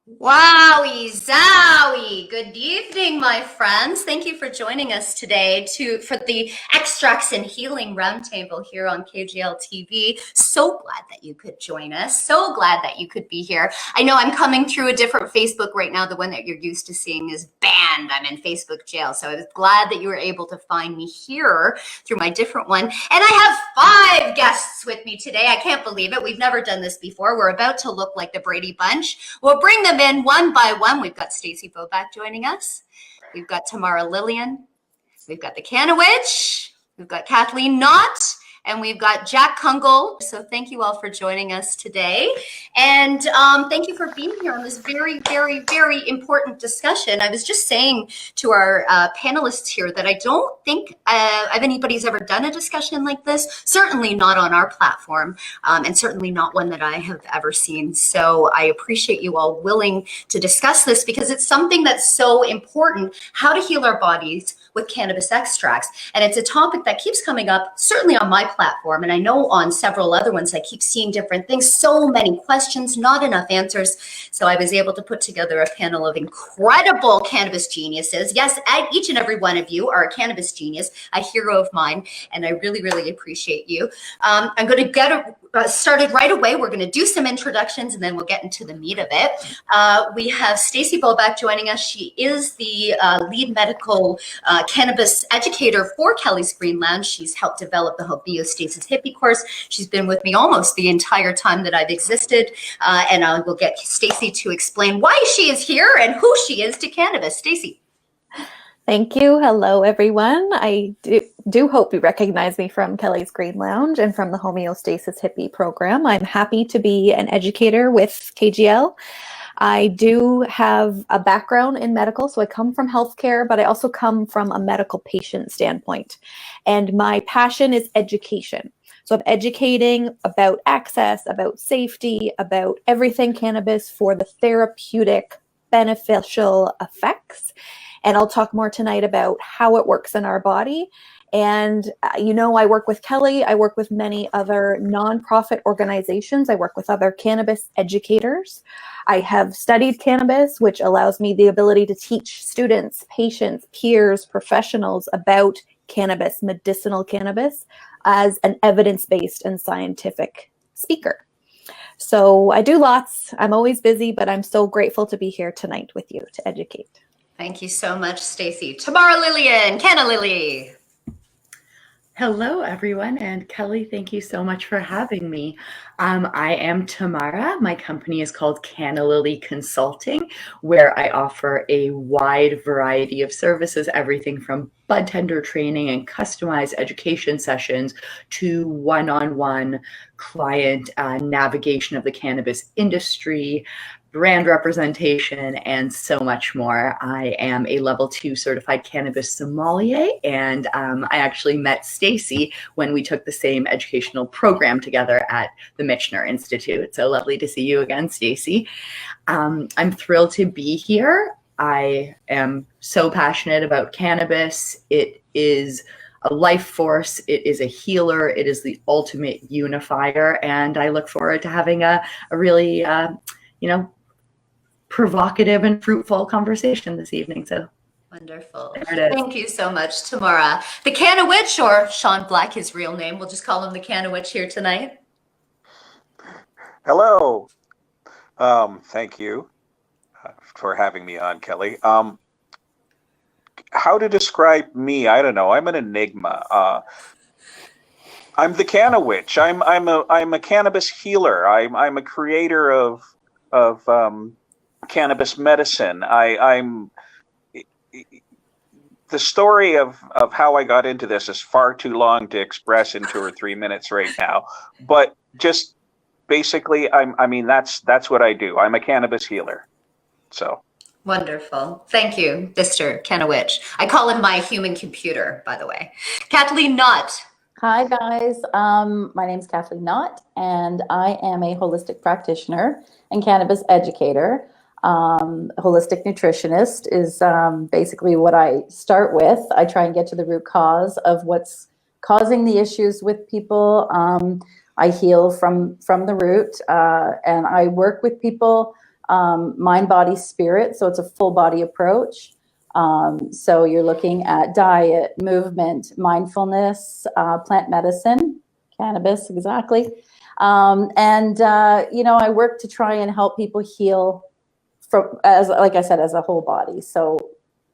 Wowie zowie. Good evening, my friends. Thank you for joining us today for the Extracts and Healing Roundtable here on KGLTV. So glad that you could join us. So glad that you could be here. I know I'm coming through a different Facebook right now. The one that you're used to seeing is banned. I'm in Facebook jail. So I was glad that you were able to find me here through my different one. And I have 5 guests with me today. I can't believe it. We've never done this before. We're about to look like the Brady Bunch. We'll bring them in one by one. We've got Stacy Bobak joining us. We've got Tamara Lilien. We've got the Canna Witch. We've got Kathleen Knott. And we've got Jack Kungel. So thank you all for joining us today. And thank you for being here on this very, very, very important discussion. I was just saying to our panelists here that I don't think anybody's ever done a discussion like this, certainly not on our platform, and certainly not one that I have ever seen. So I appreciate you all willing to discuss this because it's something that's so important, how to heal our bodies with cannabis extracts. And it's a topic that keeps coming up, certainly on my platform. And I know on several other ones, I keep seeing different things, so many questions, not enough answers. So I was able to put together a panel of incredible cannabis geniuses. Yes, each and every one of you are a cannabis genius, a hero of mine. And I really, really appreciate you. I'm going to get started right away. We're going to do some introductions and then we'll get into the meat of it. We have Stacy Bobak joining us. She is the lead medical cannabis educator for Kelly's Green Lounge. She's helped develop the homeostasis hippie course. She's been with me almost the entire time that I've existed. And I will get Stacy to explain why she is here and who she is to cannabis. Stacy. Thank you. Hello, everyone. I do hope you recognize me from Kelly's Green Lounge and from the Homeostasis Hippie program. I'm happy to be an educator with KGL. I do have a background in medical, so I come from healthcare, but I also come from a medical patient standpoint. And my passion is education. So I'm educating about access, about safety, about everything cannabis for the therapeutic, beneficial effects. And I'll talk more tonight about how it works in our body. And, I work with Kelly. I work with many other nonprofit organizations. I work with other cannabis educators. I have studied cannabis, which allows me the ability to teach students, patients, peers, professionals about cannabis, medicinal cannabis, as an evidence-based and scientific speaker. So I do lots. I'm always busy, but I'm so grateful to be here tonight with you to educate. Thank you so much, Stacy. Tamara Lilien, Canna Lily. Hello, everyone, and Kelly, thank you so much for having me. I am Tamara. My company is called Canna Lily Consulting, where I offer a wide variety of services, everything from bud tender training and customized education sessions to one-on-one client navigation of the cannabis industry, brand representation, and so much more. I am a level 2 certified cannabis sommelier, and I actually met Stacy when we took the same educational program together at the Michener Institute. So lovely to see you again, Stacy. I'm thrilled to be here. I am so passionate about cannabis. It is a life force. It is a healer. It is the ultimate unifier. And I look forward to having a really, provocative and fruitful conversation this evening. So wonderful. Thank you so much, Tamara. The Canna Witch, or Sean Black, his real name. We'll just call him the Canna Witch here tonight. Hello. Thank you for having me on, Kelly. How to describe me? I don't know. I'm an enigma. I'm the Canna Witch. I'm a cannabis healer. I'm a creator of cannabis medicine. I'm the story of how I got into this is far too long to express in 2 or 3 minutes right now. But just basically, that's what I do. I'm a cannabis healer. So wonderful. Thank you, Mr. Canna Witch. I call him my human computer, by the way. Kathleen Knott. Hi guys, my name is Kathleen Knott, and I am a holistic practitioner and cannabis educator. Holistic nutritionist is basically what I start with. I try and get to the root cause of what's causing the issues with people. I heal from the root, and I work with people mind, body, spirit. So it's a full body approach. So you're looking at diet, movement, mindfulness, plant medicine, cannabis, exactly. I work to try and help people heal like I said, as a whole body. So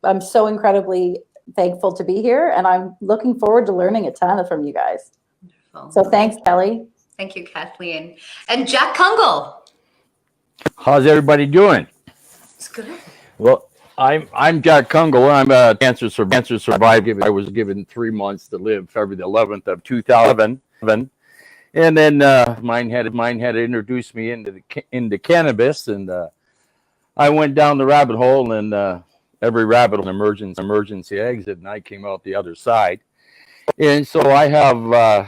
I'm so incredibly thankful to be here, and I'm looking forward to learning a ton from you guys. Wonderful. So thanks, Kelly. Thank you, Kathleen. And Jack Kungel. How's everybody doing? It's good. Well, I'm Jack Kungel. I'm a cancer survivor. I was given 3 months to live, February the 11th of 2011, and then mine had introduced me into cannabis, and I went down the rabbit hole, and every rabbit hole emergency exit, and I came out the other side. And so I have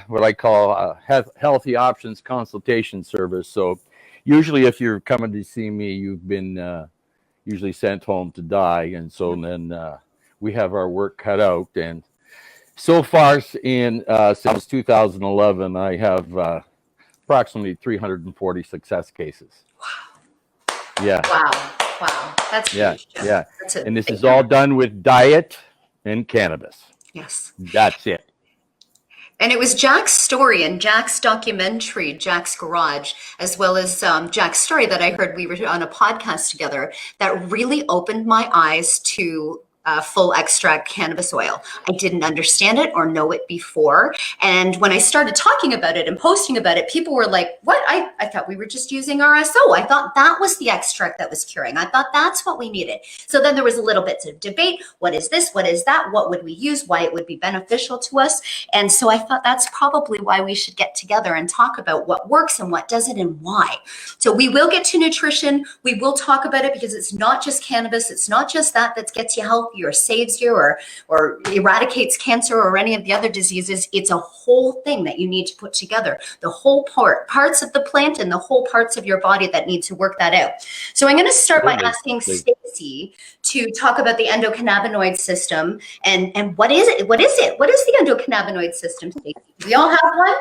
what I call a healthy options consultation service. So usually if you're coming to see me, you've been usually sent home to die. And so then we have our work cut out. And so far since 2011, I have approximately 340 success cases. Wow. Yeah. Wow. That's huge. Yeah. And this is all done with diet and cannabis. Yes. That's it. And it was Jack's story and Jack's documentary, Jack's Garage, as well as Jack's story that I heard, we were on a podcast together, that really opened my eyes to full extract cannabis oil. I didn't understand it or know it before. And when I started talking about it and posting about it, people were like, what? I thought we were just using RSO. I thought that was the extract that was curing. I thought that's what we needed. So then there was a little bit of debate. What is this? What is that? What would we use? Why it would be beneficial to us? And so I thought that's probably why we should get together and talk about what works and what doesn't and why. So we will get to nutrition. We will talk about it because it's not just cannabis. It's not just that gets you healthy or saves you or eradicates cancer or any of the other diseases. It's a whole thing that you need to put together, the whole parts of the plant and the whole parts of your body that need to work that out. So I'm going to start by asking Stacy to talk about the endocannabinoid system and what is it? What is the endocannabinoid system, Stacy? Do we all have one?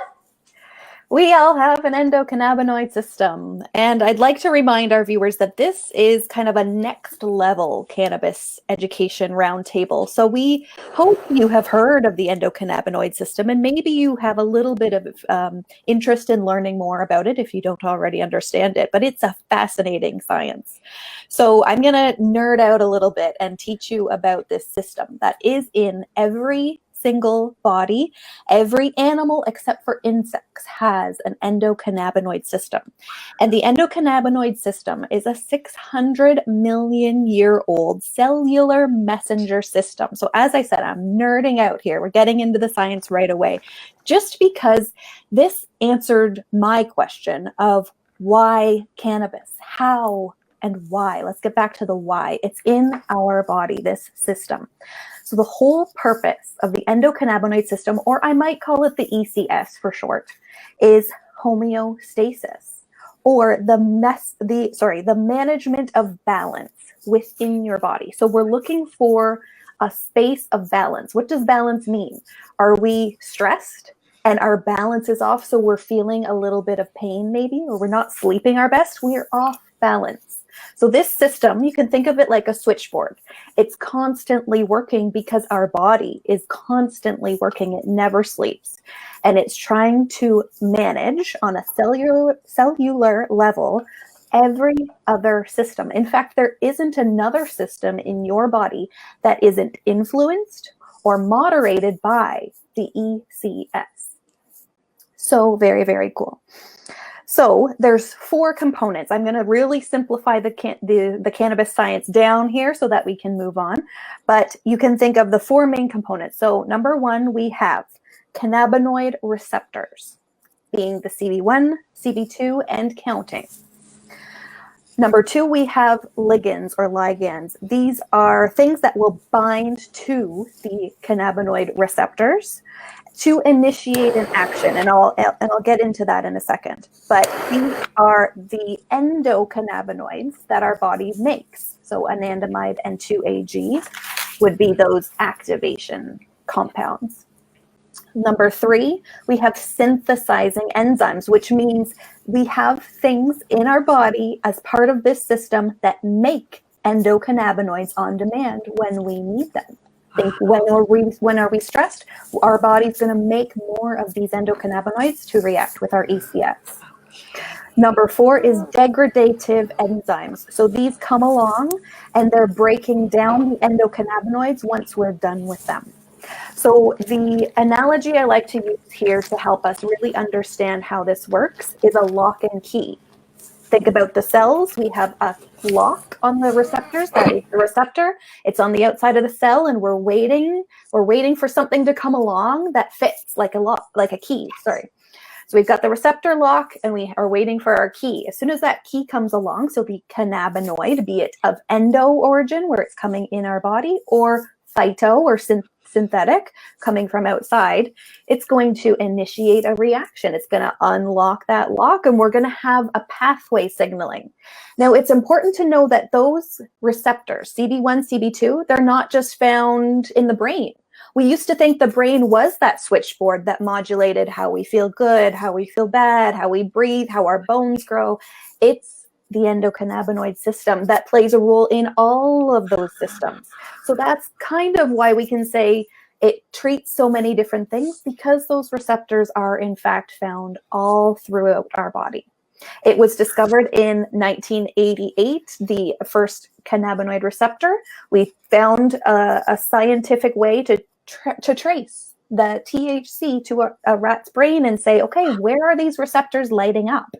We all have an endocannabinoid system, and I'd like to remind our viewers that this is kind of a next level cannabis education roundtable. So we hope you have heard of the endocannabinoid system, and maybe you have a little bit of interest in learning more about it if you don't already understand it, but it's a fascinating science. So I'm going to nerd out a little bit and teach you about this system that is in every single body. Every animal except for insects has an endocannabinoid system. And the endocannabinoid system is a 600 million year old cellular messenger system. So as I said, I'm nerding out here. We're getting into the science right away, just because this answered my question of why cannabis, how and why. Let's get back to the why. It's in our body, this system. So the whole purpose of the endocannabinoid system, or I might call it the ECS for short, is homeostasis, or the management of balance within your body. So we're looking for a space of balance. What does balance mean? Are we stressed and our balance is off, so we're feeling a little bit of pain maybe, or we're not sleeping our best? We're off balance. So this system, you can think of it like a switchboard. It's constantly working because our body is constantly working. It never sleeps. And it's trying to manage on a cellular level every other system. In fact, there isn't another system in your body that isn't influenced or moderated by the ECS. So very, very cool. So there's 4 components. I'm going to really simplify the cannabis science down here so that we can move on. But you can think of the 4 main components. So number 1, we have cannabinoid receptors, being the CB1, CB2, and counting. Number 2, we have ligands or ligands. These are things that will bind to the cannabinoid receptors to initiate an action, and I'll get into that in a second. But these are the endocannabinoids that our body makes. So anandamide and 2-AG would be those activation compounds. Number 3, we have synthesizing enzymes, which means we have things in our body as part of this system that make endocannabinoids on demand when we need them. Think, when are we stressed? Our body's going to make more of these endocannabinoids to react with our ECS. Number 4 is degradative enzymes. So these come along and they're breaking down the endocannabinoids once we're done with them. So the analogy I like to use here to help us really understand how this works is a lock and key. Think about the cells. We have a lock on the receptors. That is the receptor. It's on the outside of the cell, and we're waiting for something to come along that fits like a lock, like a key. Sorry. So we've got the receptor lock, and we are waiting for our key. As soon as that key comes along, so the cannabinoid, be it of endo origin, where it's coming in our body, or phyto or synthetic coming from outside, it's going to initiate a reaction. It's going to unlock that lock, and we're going to have a pathway signaling. Now, it's important to know that those receptors, CB1, CB2, they're not just found in the brain. We used to think the brain was that switchboard that modulated how we feel good, how we feel bad, how we breathe, how our bones grow. It's the endocannabinoid system that plays a role in all of those systems. So that's kind of why we can say it treats so many different things, because those receptors are in fact found all throughout our body. It was discovered in 1988, the first cannabinoid receptor. We found a scientific way to trace the THC to a rat's brain and say, okay, where are these receptors lighting up?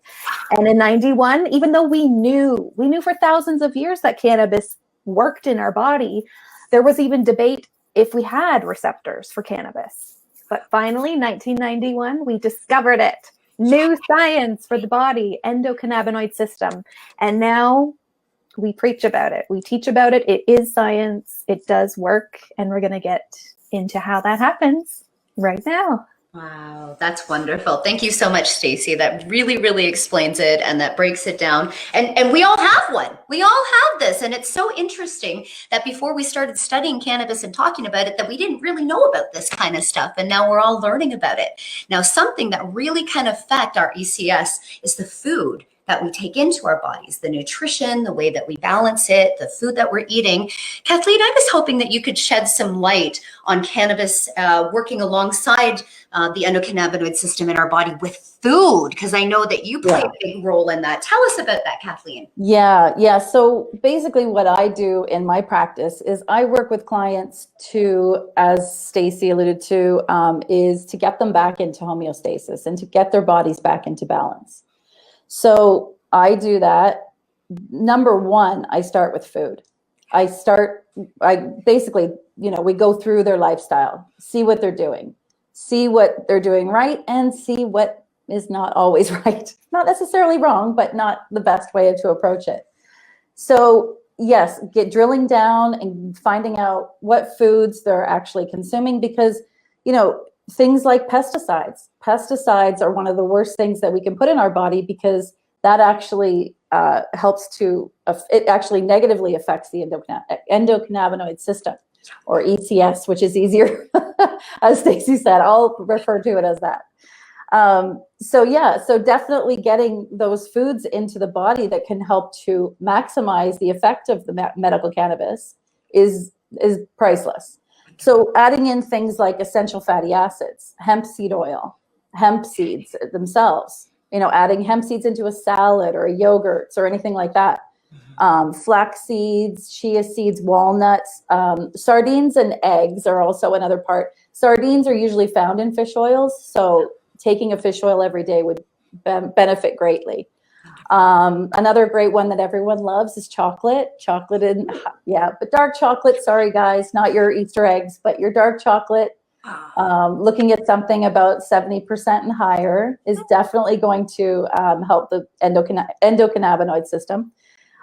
And in 91, even though we knew for thousands of years that cannabis worked in our body, there was even debate if we had receptors for cannabis. But finally, 1991, we discovered it. New science for the body, endocannabinoid system. And now we preach about it. We teach about it. It is science. It does work. And we're going to get into how that happens right now. Wow, that's wonderful. Thank you so much, Stacy. That really, really explains it and that breaks it down. And we all have one. We all have this. And it's so interesting that before we started studying cannabis and talking about it, that we didn't really know about this kind of stuff. And now we're all learning about it. Now, something that really can affect our ECS is the food that we take into our bodies, the nutrition, the way that we balance it, the food that we're eating. Kathleen, I was hoping that you could shed some light on cannabis working alongside the endocannabinoid system in our body with food, because I know that you play a big role in that. Tell us about that, Kathleen. Yeah. So basically what I do in my practice is I work with clients to, as Stacy alluded to, is to get them back into homeostasis and to get their bodies back into balance. So I do that. Number one, I start with food. I basically, we go through their lifestyle, see what they're doing right, and see what is not always right. Not necessarily wrong, but not the best way to approach it. So yes, drilling down and finding out what foods they're actually consuming, because, things like pesticides. Pesticides are one of the worst things that we can put in our body, because that actually it actually negatively affects the endocannabinoid system, or ECS, which is easier, as Stacy said. I'll refer to it as that. So definitely getting those foods into the body that can help to maximize the effect of the medical cannabis is priceless. So adding in things like essential fatty acids, hemp seed oil, hemp seeds themselves, adding hemp seeds into a salad or a yogurts or anything like that. Flax seeds, chia seeds, walnuts, sardines and eggs are also another part. Sardines are usually found in fish oils, so taking a fish oil every day would benefit greatly. Another great one that everyone loves is chocolate. But dark chocolate, sorry guys, not your Easter eggs, but your dark chocolate. Looking at something about 70% and higher is definitely going to help the endocannabinoid system.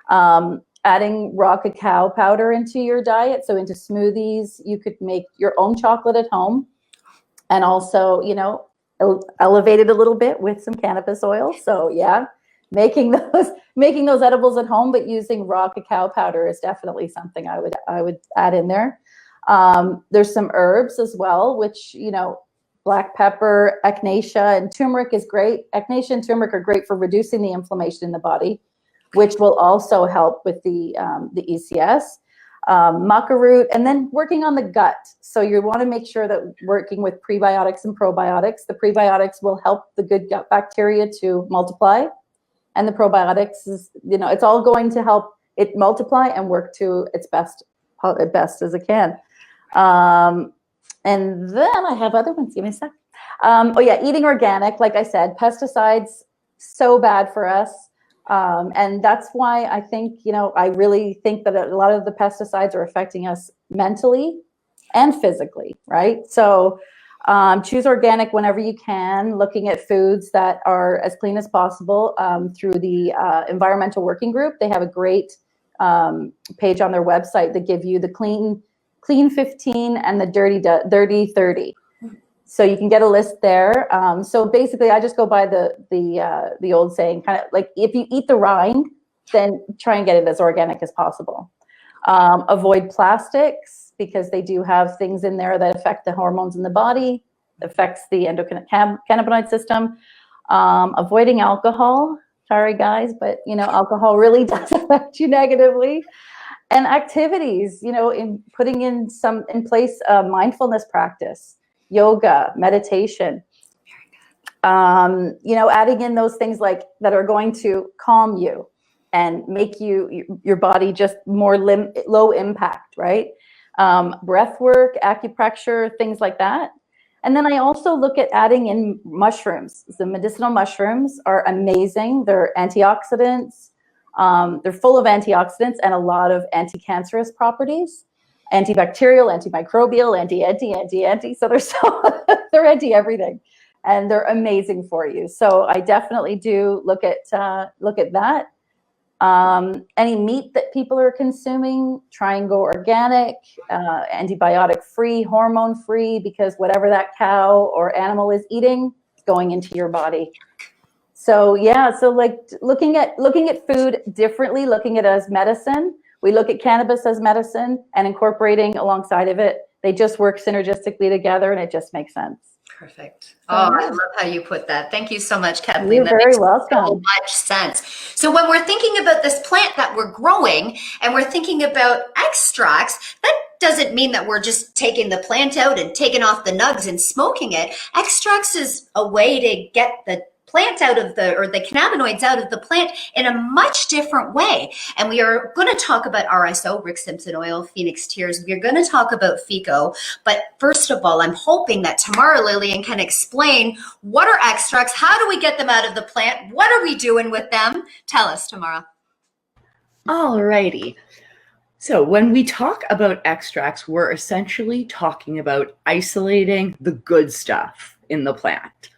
Adding raw cacao powder into your diet, so into smoothies. You could make your own chocolate at home, and also, elevate it a little bit with some cannabis oil. So yeah, making those edibles at home, but using raw cacao powder is definitely something I would add in there. There's some herbs as well, which, black pepper, echinacea, and turmeric is great. Echinacea and turmeric are great for reducing the inflammation in the body, which will also help with the ECS. Maca root, and then working on the gut. So you want to make sure that working with prebiotics and probiotics, the prebiotics will help the good gut bacteria to multiply, and the probiotics is, it's all going to help it multiply and work to its best as it can. And then I have other ones. Give me a sec. Eating organic, like I said, pesticides, so bad for us. And that's why I think, I really think that a lot of the pesticides are affecting us mentally and physically, right? So choose organic whenever you can, looking at foods that are as clean as possible through the Environmental Working Group. They have a great page on their website that give you the clean 15 and the dirty 30. So you can get a list there. So basically, I just go by the old saying, kind of like, if you eat the rind, then try and get it as organic as possible. Avoid plastics, because they do have things in there that affect the hormones in the body, affects the endocannabinoid system. Avoiding alcohol. Sorry, guys, but alcohol really does affect you negatively. And activities, in putting in place mindfulness practice. Yoga, meditation, adding in those things like that are going to calm you and make your body just more low impact, right? Breath work, acupressure, things like that. And then I also look at adding in mushrooms. The medicinal mushrooms are amazing. They're antioxidants. They're full of antioxidants and a lot of anti-cancerous properties. Antibacterial, antimicrobial, anti. So they're anti-everything, and they're amazing for you. So I definitely do look at that. Any meat that people are consuming, try and go organic, antibiotic free, hormone free, because whatever that cow or animal is eating is going into your body. So yeah, so like looking at food differently, looking at it as medicine. We look at cannabis as medicine and incorporating alongside of it. They just work synergistically together, and it just makes sense. Perfect. Oh, I love how you put that. Thank you so much, Kathleen. You're very welcome. So much sense. So when we're thinking about this plant that we're growing and we're thinking about extracts, that doesn't mean that we're just taking the plant out and taking off the nugs and smoking it. Extracts is a way to get the plant out of the cannabinoids out of the plant in a much different way. And we are going to talk about RSO, Rick Simpson oil, Phoenix tears. We're going to talk about FICO. But first of all, I'm hoping that Tamara Lilien can explain what are extracts, how do we get them out of the plant, what are we doing with them? Tell us, Tamara. All righty. So when we talk about extracts, we're essentially talking about isolating the good stuff in the plant.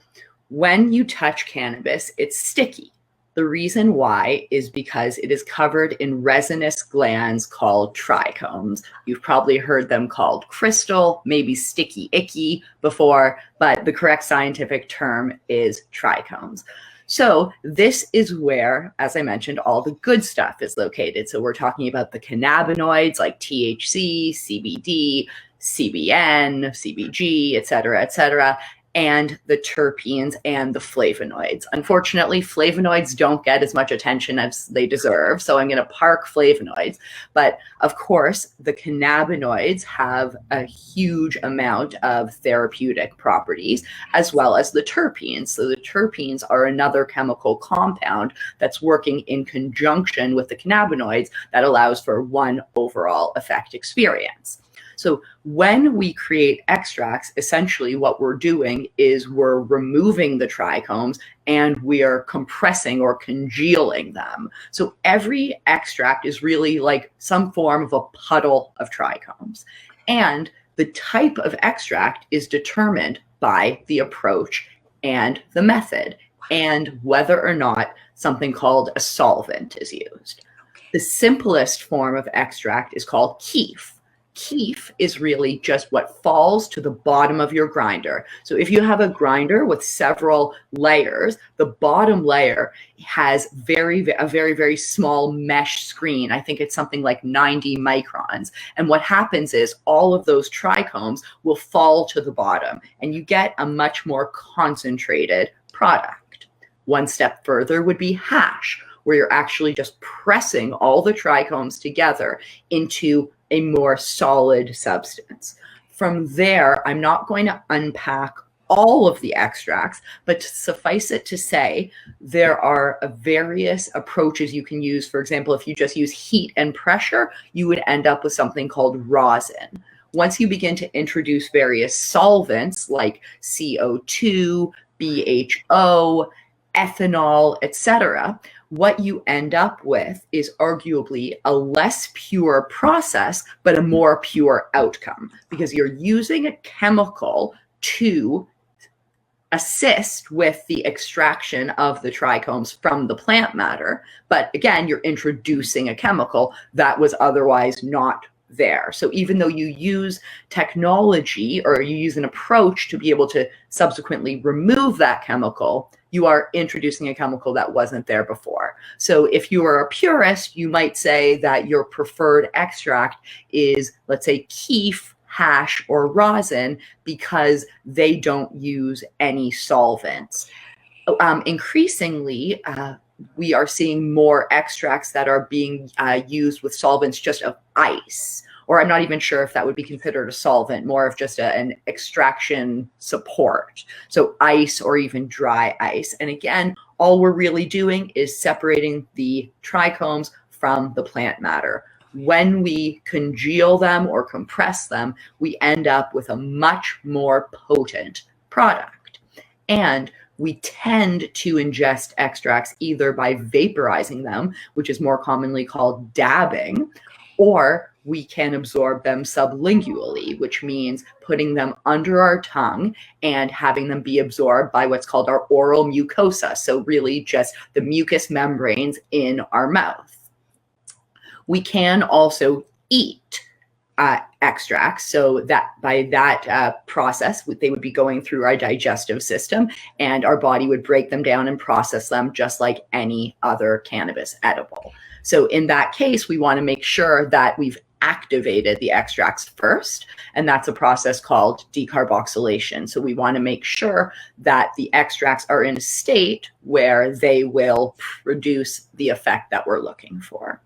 When you touch cannabis, it's sticky. The reason why is because it is covered in resinous glands called trichomes. You've probably heard them called crystal, maybe sticky icky before, but the correct scientific term is trichomes. So this is where, as I mentioned, all the good stuff is located. So we're talking about the cannabinoids like THC, CBD, CBN, CBG, et cetera, and the terpenes and the flavonoids. Unfortunately, flavonoids don't get as much attention as they deserve, so I'm going to park flavonoids. But of course, the cannabinoids have a huge amount of therapeutic properties, as well as the terpenes. So the terpenes are another chemical compound that's working in conjunction with the cannabinoids that allows for one overall effect experience. So when we create extracts, essentially what we're doing is we're removing the trichomes and we are compressing or congealing them. So every extract is really like some form of a puddle of trichomes. And the type of extract is determined by the approach and the method, and whether or not something called a solvent is used. The simplest form of extract is called Keef. Keef is really just what falls to the bottom of your grinder. So if you have a grinder with several layers, the bottom layer has a very, very small mesh screen. I think it's something like 90 microns. And what happens is all of those trichomes will fall to the bottom, and you get a much more concentrated product. One step further would be hash, where you're actually just pressing all the trichomes together into a more solid substance. From there, I'm not going to unpack all of the extracts, but suffice it to say, there are various approaches you can use. For example, if you just use heat and pressure, you would end up with something called rosin. Once you begin to introduce various solvents like CO2, BHO, ethanol, etc., what you end up with is arguably a less pure process, but a more pure outcome, because you're using a chemical to assist with the extraction of the trichomes from the plant matter. But again, you're introducing a chemical that was otherwise not there. So even though you use technology or you use an approach to be able to subsequently remove that chemical, you are introducing a chemical that wasn't there before. So if you are a purist, you might say that your preferred extract is, let's say, Keef, hash, or rosin, because they don't use any solvents. Increasingly, we are seeing more extracts that are being used with solvents just of ice, or I'm not even sure if that would be considered a solvent, more of just an extraction support. So ice or even dry ice. And again, all we're really doing is separating the trichomes from the plant matter. When we congeal them or compress them, we end up with a much more potent product. And we tend to ingest extracts either by vaporizing them, which is more commonly called dabbing, or we can absorb them sublingually, which means putting them under our tongue and having them be absorbed by what's called our oral mucosa. So really just the mucous membranes in our mouth. We can also eat extracts, so that by that process, they would be going through our digestive system, and our body would break them down and process them just like any other cannabis edible. So in that case, we want to make sure that we've activated the extracts first, and that's a process called decarboxylation. So we want to make sure that the extracts are in a state where they will produce the effect that we're looking for.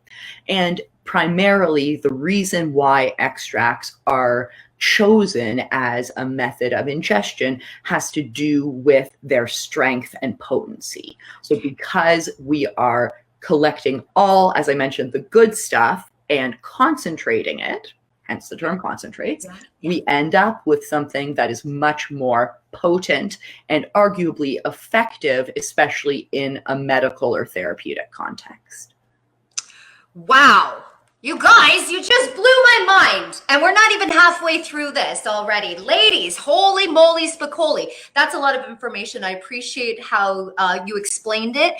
And primarily, the reason why extracts are chosen as a method of ingestion has to do with their strength and potency. So because we are collecting all, as I mentioned, the good stuff and concentrating it, hence the term concentrates, we end up with something that is much more potent and arguably effective, especially in a medical or therapeutic context. Wow. You guys, you just blew my mind. And we're not even halfway through this already. Ladies, holy moly spicoli. That's a lot of information. I appreciate how you explained it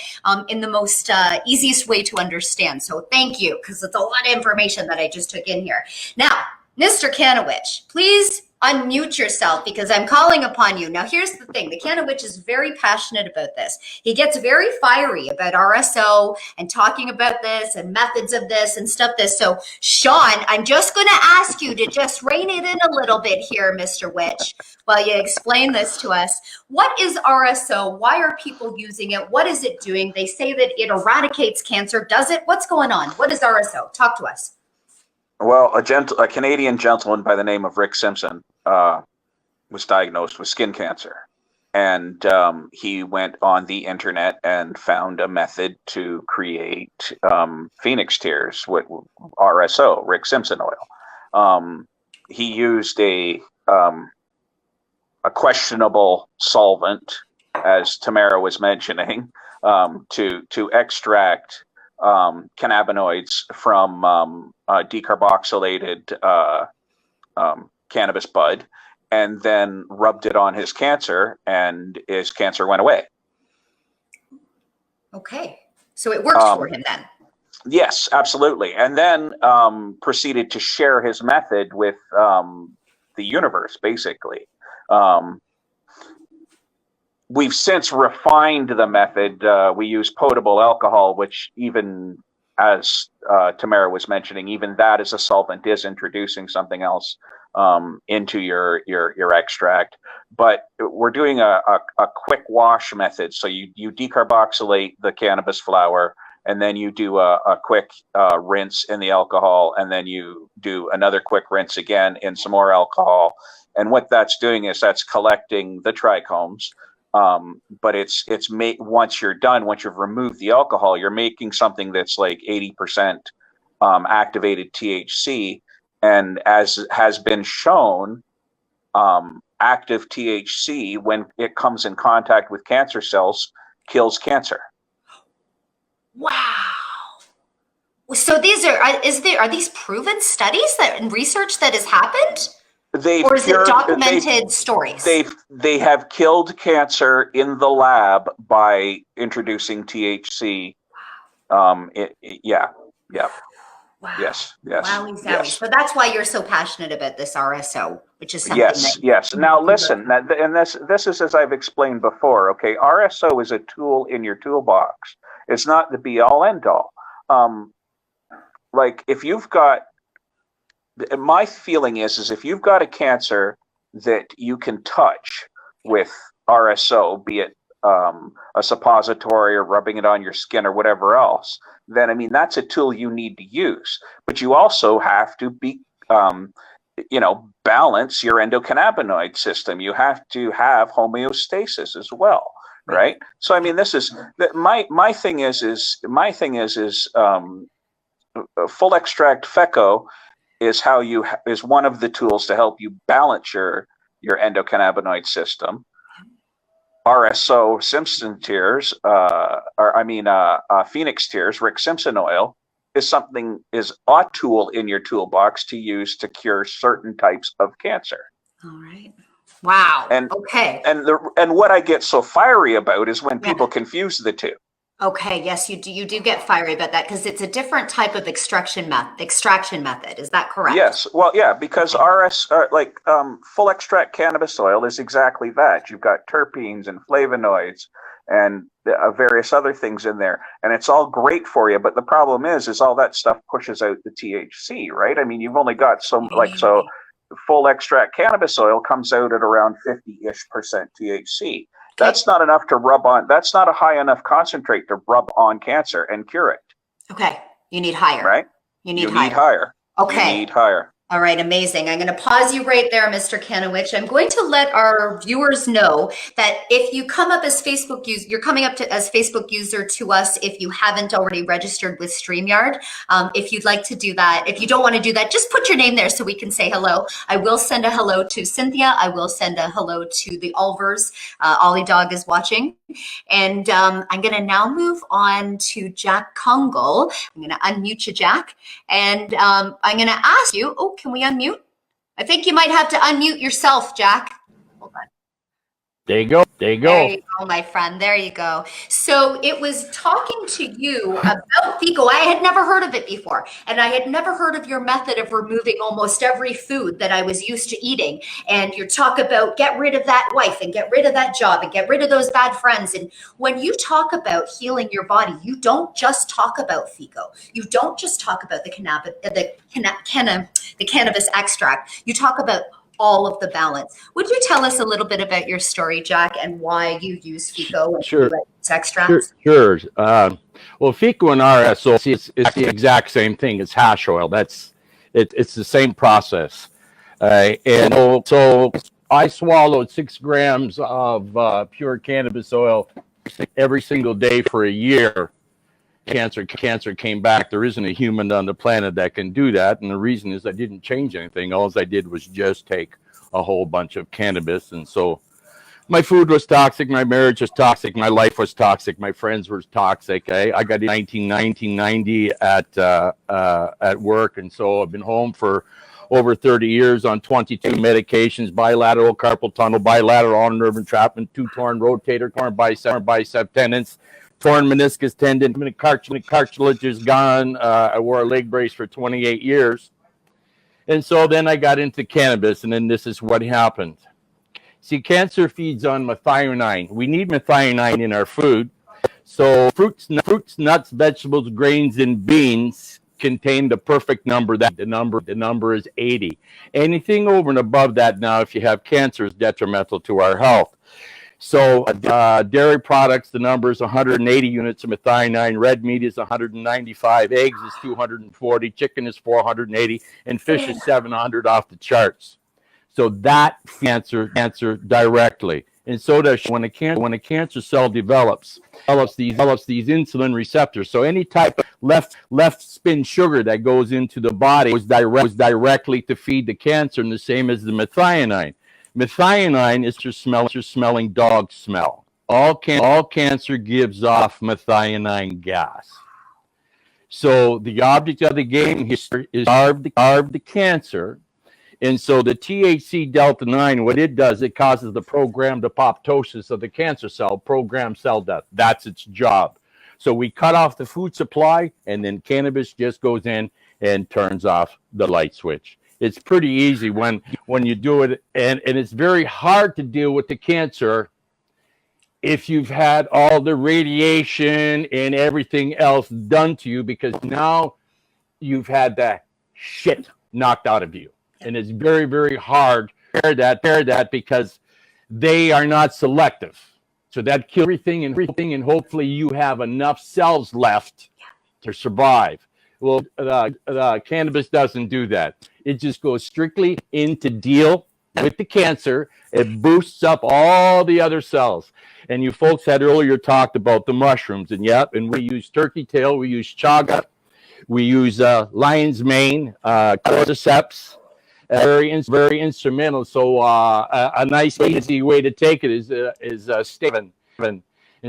in the most easiest way to understand. So thank you, because it's a lot of information that I just took in here. Now, Mr. Kannowitch, please unmute yourself because I'm calling upon you. Now, here's the thing. The Kannowitch is very passionate about this. He gets very fiery about RSO and talking about this and methods of this and stuff this. So, Sean, I'm just going to ask you to just rein it in a little bit here, Mr. Witch, while you explain this to us. What is RSO? Why are people using it? What is it doing? They say that it eradicates cancer. Does it? What's going on? What is RSO? Talk to us. Well, a Canadian gentleman by the name of Rick Simpson was diagnosed with skin cancer. And he went on the internet and found a method to create phoenix tears with RSO, Rick Simpson oil. He used a questionable solvent, as Tamara was mentioning, to extract cannabinoids from decarboxylated cannabis bud, and then rubbed it on his cancer, and his cancer went away. Okay, so it worked for him then. Yes, absolutely. And then proceeded to share his method with the universe, basically. We've since refined the method. We use potable alcohol, which even as Tamara was mentioning, even that as a solvent is introducing something else into your extract. But we're doing a quick wash method. So you decarboxylate the cannabis flower, and then you do a quick rinse in the alcohol, and then you do another quick rinse again in some more alcohol. And what that's doing is that's collecting the trichomes. But once you're done, once you've removed the alcohol, you're making something that's like 80% activated THC. And as has been shown, active THC, when it comes in contact with cancer cells, kills cancer. Wow. So are these proven studies and research that has happened? Or is it documented stories? They have killed cancer in the lab by introducing THC. Yeah. Wow. Yes. Wowie zowie. Yes. So that's why you're so passionate about this RSO, which is something Yes. Now listen, and this is as I've explained before. Okay, RSO is a tool in your toolbox. It's not the be all end all. Like if you've got, my feeling is if you've got a cancer that you can touch with RSO, be it a suppository or rubbing it on your skin or whatever else, then I mean that's a tool you need to use. But you also have to be, balance your endocannabinoid system. You have to have homeostasis as well, right? So I mean, this is my thing is full extract FECO is one of the tools to help you balance your endocannabinoid system. RSO Simpson tears, Phoenix tears, Rick Simpson oil is a tool in your toolbox to use to cure certain types of cancer. All right. Wow. And okay. And what I get so fiery about is when people confuse the two. Okay, yes, you do get fiery about that because it's a different type of extraction method. Is that correct? Yes. Well, yeah, because full extract cannabis oil is exactly that. You've got terpenes and flavonoids and various other things in there, and it's all great for you. But the problem is all that stuff pushes out the THC, right? I mean, you've only got so full extract cannabis oil comes out at around 50-ish% THC. That's not enough to rub on. That's not a high enough concentrate to rub on cancer and cure it. Okay. You need higher. Right? You need higher. Okay. You need higher. All right, amazing. I'm going to pause you right there, Mr. Kanowich. I'm going to let our viewers know that if you come up as Facebook user, you're coming up as Facebook user to us if you haven't already registered with StreamYard. If you'd like to do that, if you don't want to do that, just put your name there so we can say hello. I will send a hello to Cynthia. I will send a hello to the Olvers. Ollie Dog is watching. And I'm going to now move on to Jack Kungel. I'm going to unmute you, Jack. And I'm going to ask you, can we unmute? I think you might have to unmute yourself, Jack. Hold on. There you go. There you go, my friend. There you go. So it was talking to you about FECO. I had never heard of it before. And I had never heard of your method of removing almost every food that I was used to eating. And you talk about get rid of that wife and get rid of that job and get rid of those bad friends. And when you talk about healing your body, you don't just talk about FECO. You don't just talk about the cannabis extract. You talk about all of the balance. Would you tell us a little bit about your story, Jack, and why you use FECO and extracts? Sure. Well, FECO and RSO it's the exact same thing as hash oil. It's the same process. And so I swallowed 6 grams of pure cannabis oil every single day for a year. Cancer came back. There isn't a human on the planet that can do that. And the reason is I didn't change anything. All I did was just take a whole bunch of cannabis. And so my food was toxic. My marriage was toxic. My life was toxic. My friends were toxic. I got in 1990 at work. And so I've been home for over 30 years on 22 medications, bilateral carpal tunnel, bilateral nerve entrapment, 2 torn rotator torn bicep tendons, torn meniscus tendon, cartilage is gone. I wore a leg brace for 28 years. And so then I got into cannabis, and then this is what happened. See, cancer feeds on methionine. We need methionine in our food. So fruits, nuts, vegetables, grains, and beans contain the perfect number. The number is 80. Anything over and above that now, if you have cancer, is detrimental to our health. So dairy products, the number is 180 units of methionine. Red meat is 195. Eggs is 240. Chicken is 480. And fish is 700 off the charts. So that cancer directly. And so does when a cancer cell develops these insulin receptors. So any type of left spin sugar that goes into the body goes directly to feed the cancer, and the same as the methionine. Methionine is just smelling dog smell. All cancer gives off methionine gas. So the object of the game here is starve the cancer. And so the THC delta 9, what it does, it causes the programmed apoptosis of the cancer cell, programmed cell death. That's its job. So we cut off the food supply, and then cannabis just goes in and turns off the light switch. It's pretty easy when you do it, and it's very hard to deal with the cancer if you've had all the radiation and everything else done to you, because now you've had that shit knocked out of you. And it's very, very hard to pair that because they are not selective. So that kills everything, and hopefully you have enough cells left to survive. Well, cannabis doesn't do that. It just goes strictly in to deal with the cancer. It boosts up all the other cells. And you folks had earlier talked about the mushrooms. And and we use turkey tail, we use chaga, we use lion's mane, cordyceps. Very instrumental. So a nice easy way to take it is Steven, and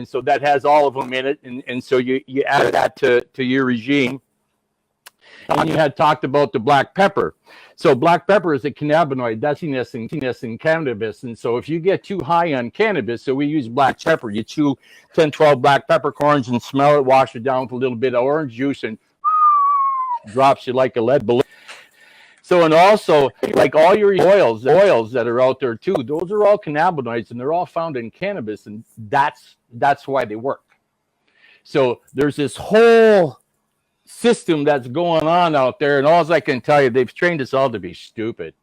so that has all of them in it, and so you add that to your regime. And you had talked about the black pepper. So black pepper is a cannabinoid. That's in cannabis. And so if you get too high on cannabis, so we use black pepper. You chew 10, 12 black peppercorns and smell it, wash it down with a little bit of orange juice, and drops you like a lead balloon. So, and also, like all your oils that are out there too, those are all cannabinoids, and they're all found in cannabis, and that's why they work. So there's this whole system that's going on out there, and all I can tell you, they've trained us all to be stupid.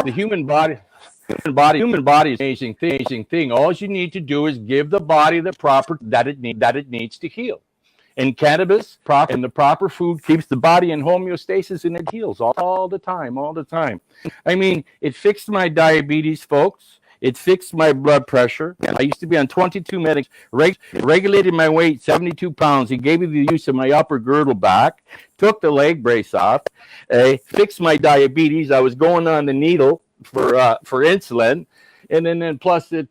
The human body is an amazing thing. All you need to do is give the body the proper that it needs to heal. And cannabis and the proper food keeps the body in homeostasis, and it heals all the time. I mean, it fixed my diabetes, folks. It fixed my blood pressure. I used to be on 22 medics, regulated my weight, 72 pounds. He gave me the use of my upper girdle back, took the leg brace off, fixed my diabetes. I was going on the needle for insulin, and then plus it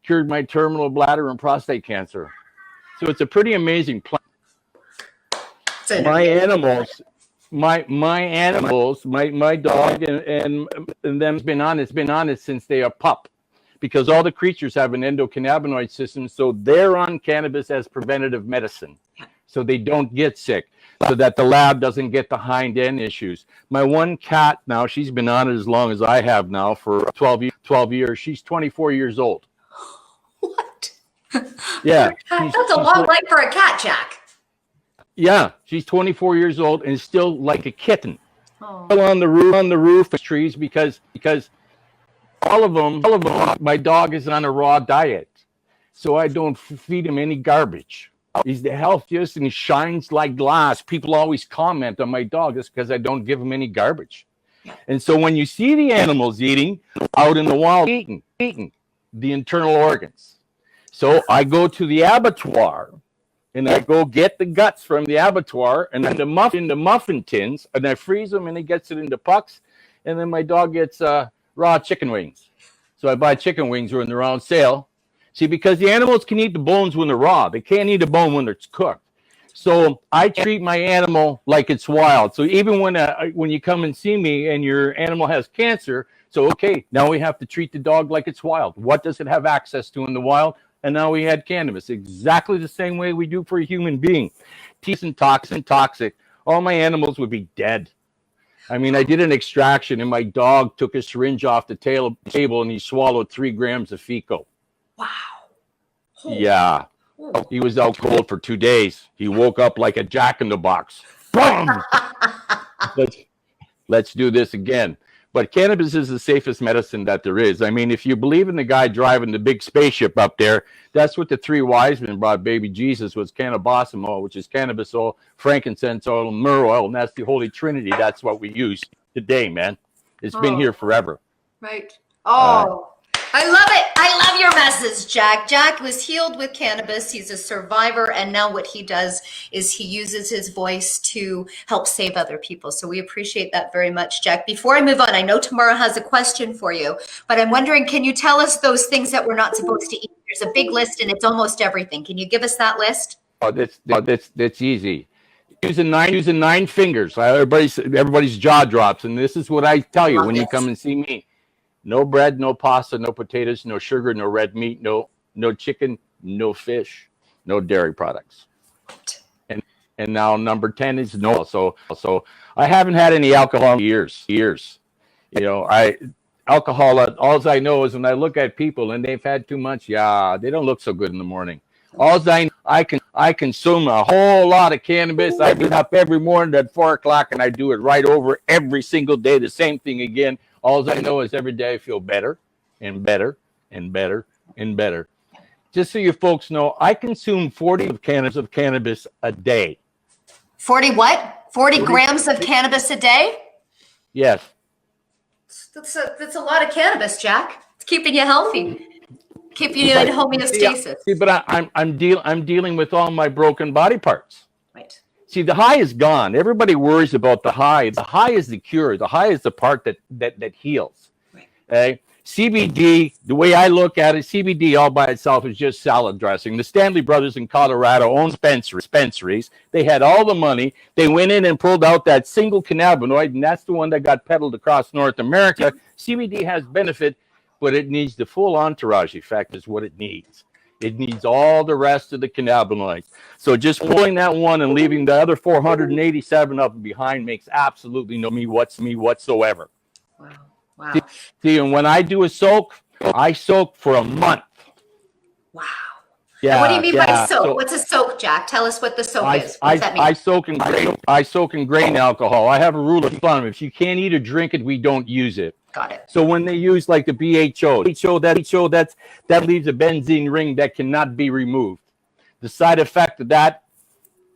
cured my terminal bladder and prostate cancer. So it's a pretty amazing plant. My animals, my dog and them's been on it since they are pup, because all the creatures have an endocannabinoid system, so they're on cannabis as preventative medicine, so they don't get sick, so that the lab doesn't get the hind end issues. My one cat now, she's been on it as long as I have now for 12 years. She's 24 years old. What? Yeah. That's a long life for a cat, Jack. Yeah, she's 24 years old and still like a kitten. Oh. Still on the roof of trees because all of them, my dog is on a raw diet. So I don't feed him any garbage. He's the healthiest and he shines like glass. People always comment on my dog. It's because I don't give him any garbage. And so when you see the animals eating out in the wild, eating the internal organs. So I go to the abattoir and I go get the guts from the abattoir and then the muffin tins, and I freeze them, and he gets it into pucks, and then my dog gets raw chicken wings. So I buy chicken wings when they're on sale. See, because the animals can eat the bones when they're raw. They can't eat a bone when it's cooked. So I treat my animal like it's wild. So even when you come and see me and your animal has cancer, so okay, now we have to treat the dog like it's wild. What does it have access to in the wild? and now we had cannabis, exactly the same way we do for a human being. Toxic. All my animals would be dead. I mean, I did an extraction, and my dog took a syringe off the table, and he swallowed 3 grams of FECO. Wow. Yeah. He was out cold for 2 days. He woke up like a jack-in-the-box. Boom! Let's do this again. But cannabis is the safest medicine that there is. I mean, if you believe in the guy driving the big spaceship up there, that's what the 3 wise men brought baby Jesus was cannabis oil, which is cannabis oil, frankincense oil, and myrrh oil, and that's the Holy Trinity. That's what we use today, man. It's been here forever. Right. Oh, I love it. I love your message, Jack. Jack was healed with cannabis. He's a survivor. And now what he does is he uses his voice to help save other people. So we appreciate that very much, Jack. Before I move on, I know Tamara has a question for you, but I'm wondering, can you tell us those things that we're not supposed to eat? There's a big list and it's almost everything. Can you give us that list? Oh, that's easy. Using 9 fingers. Everybody's jaw drops. And this is what I tell you when you come and see me. No bread, no pasta, no potatoes, no sugar, no red meat, no chicken, no fish, no dairy products. And now number 10 is no. So I haven't had any alcohol in years. You know, alcohol, all I know is when I look at people and they've had too much, they don't look so good in the morning. I consume a whole lot of cannabis. I get up every morning at 4 o'clock and I do it right over every single day, the same thing again. All I know is every day I feel better and better and better and better. Just so you folks know, I consume 40 of cannabis a day. 40 what? 40 grams of cannabis a day? Yes. That's a lot of cannabis, Jack. It's keeping you healthy, keeping you in homeostasis. See, but I'm dealing with all my broken body parts. Right. See, the high is gone. Everybody worries about the high. The high is the cure. The high is the part that heals. Right. Okay? CBD, the way I look at it, CBD all by itself is just salad dressing. The Stanley brothers in Colorado own dispensaries. They had all the money. They went in and pulled out that single cannabinoid, and that's the one that got peddled across North America. CBD has benefit, but it needs the full entourage effect is what it needs. It needs all the rest of the cannabinoids. So just pulling that one and leaving the other 487 of them behind makes absolutely no me whatsoever. Wow. See, and when I do a soak, I soak for a month. Wow. Yeah. And what do you mean by soak? So, what's a soak, Jack? Tell us what the soak is. What does that mean? I soak in grain alcohol. I have a rule of thumb. If you can't eat or drink it, we don't use it. Got it. So when they use like the BHO, that leaves a benzene ring that cannot be removed. The side effect of that,